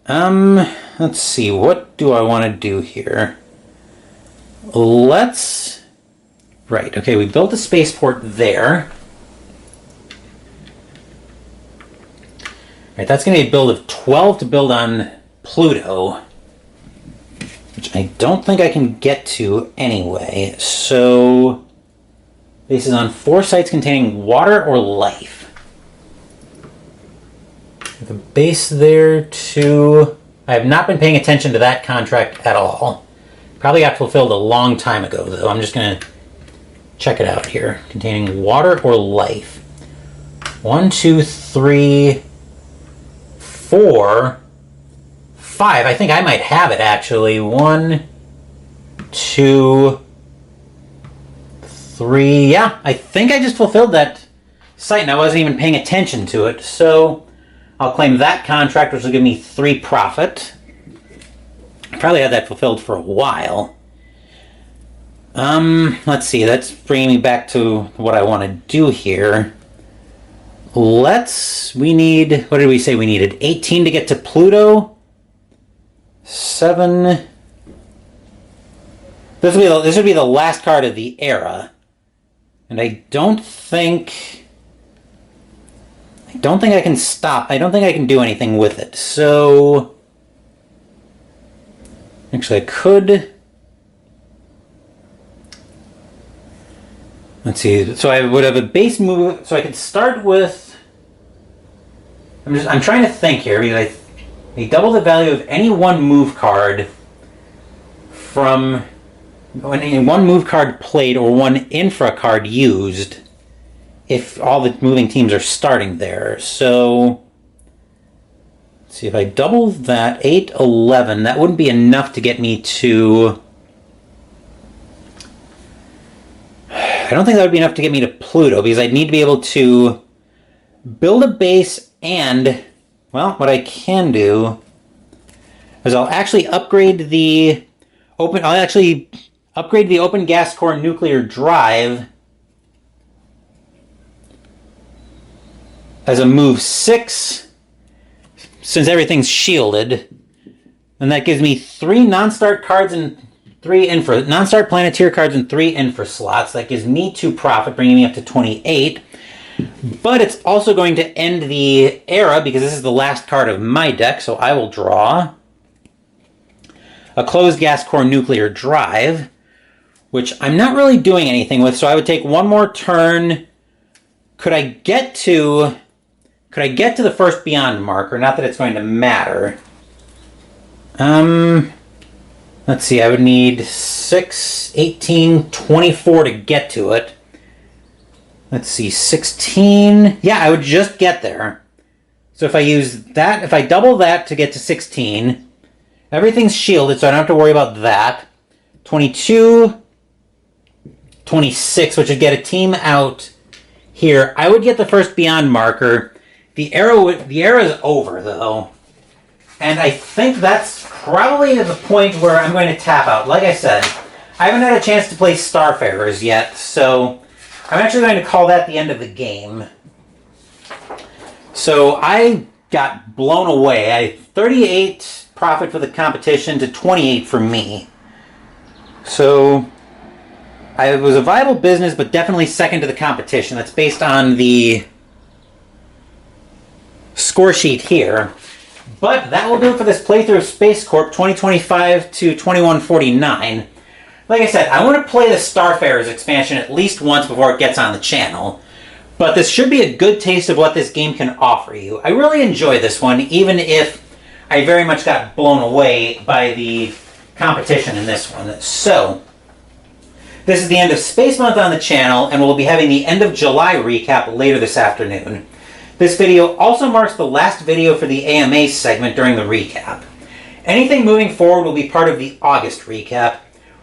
Let's see, what do I want to do here? Right, okay, we built a spaceport there. Right, that's going to be a build of 12 to build on Pluto, which I don't think I can get to anyway. So, bases on 4 sites containing water or life. With a base there too. I have not been paying attention to that contract at all. Probably got fulfilled a long time ago, though. I'm just going to check it out here. Containing water or life. 1, 2, 3, 4, 5. I think I might have it, actually. 1, 2, 3. Yeah, I think I just fulfilled that site, and I wasn't even paying attention to it. So I'll claim that contract, which will give me 3 profit. I probably had that fulfilled for a while. Let's see. That's bringing me back to what I want to do here. We need, what did we say we needed? 18 to get to Pluto. 7. This would be the last card of the era. And I don't think I can stop. I don't think I can do anything with it. So actually I could. Let's see. So I would have a base move. So I could start with. I'm trying to think here because I double the value of any one move card from any one move card played or one infra card used if all the moving teams are starting there. So let's see, if I double that, 8, 11, that wouldn't be enough to get me to. I don't think that would be enough to get me to Pluto because I'd need to be able to build a base and, well, what I can do is I'll actually upgrade the open gas core nuclear drive as a move 6 since everything's shielded, and that gives me 3 non-start cards and 3 infra, non-start Planeteer cards and 3 infra slots. That gives me 2 profit, bringing me up to 28. But it's also going to end the era because this is the last card of my deck, so I will draw a closed gas core nuclear drive, which I'm not really doing anything with, so I would take one more turn. Could I get to the first beyond marker? Not that it's going to matter. Let's see, I would need 6, 18, 24 to get to it. Let's see, 16. Yeah, I would just get there. So if I use that, if I double that to get to 16, everything's shielded, so I don't have to worry about that. 22, 26, which would get a team out here. I would get the first beyond marker. The era is over, though. And I think that's probably the point where I'm going to tap out. Like I said, I haven't had a chance to play Starfarers yet, so I'm actually going to call that the end of the game. So I got blown away. I 38 profit for the competition to 28 for me. So it was a viable business, but definitely second to the competition. That's based on the score sheet here. But that will do it for this playthrough of SpaceCorp 2025 to 2149. Like I said, I want to play the Starfarers expansion at least once before it gets on the channel. But this should be a good taste of what this game can offer you. I really enjoy this one, even if I very much got blown away by the competition in this one. So, this is the end of Space Month on the channel, and we'll be having the end of July recap later this afternoon. This video also marks the last video for the AMA segment during the recap. Anything moving forward will be part of the August recap.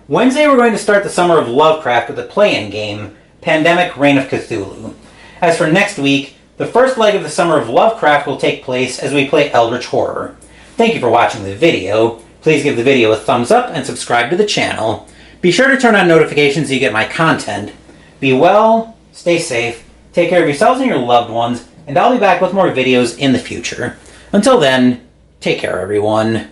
Wednesday we're going to start the Summer of Lovecraft with a play-in game, Pandemic Reign of Cthulhu. As for next week, the first leg of the Summer of Lovecraft will take place as we play Eldritch Horror. Thank you for watching the video. Please give the video a thumbs up and subscribe to the channel. Be sure to turn on notifications so you get my content. Be well, stay safe, take care of yourselves and your loved ones, and I'll be back with more videos in the future. Until then, take care everyone.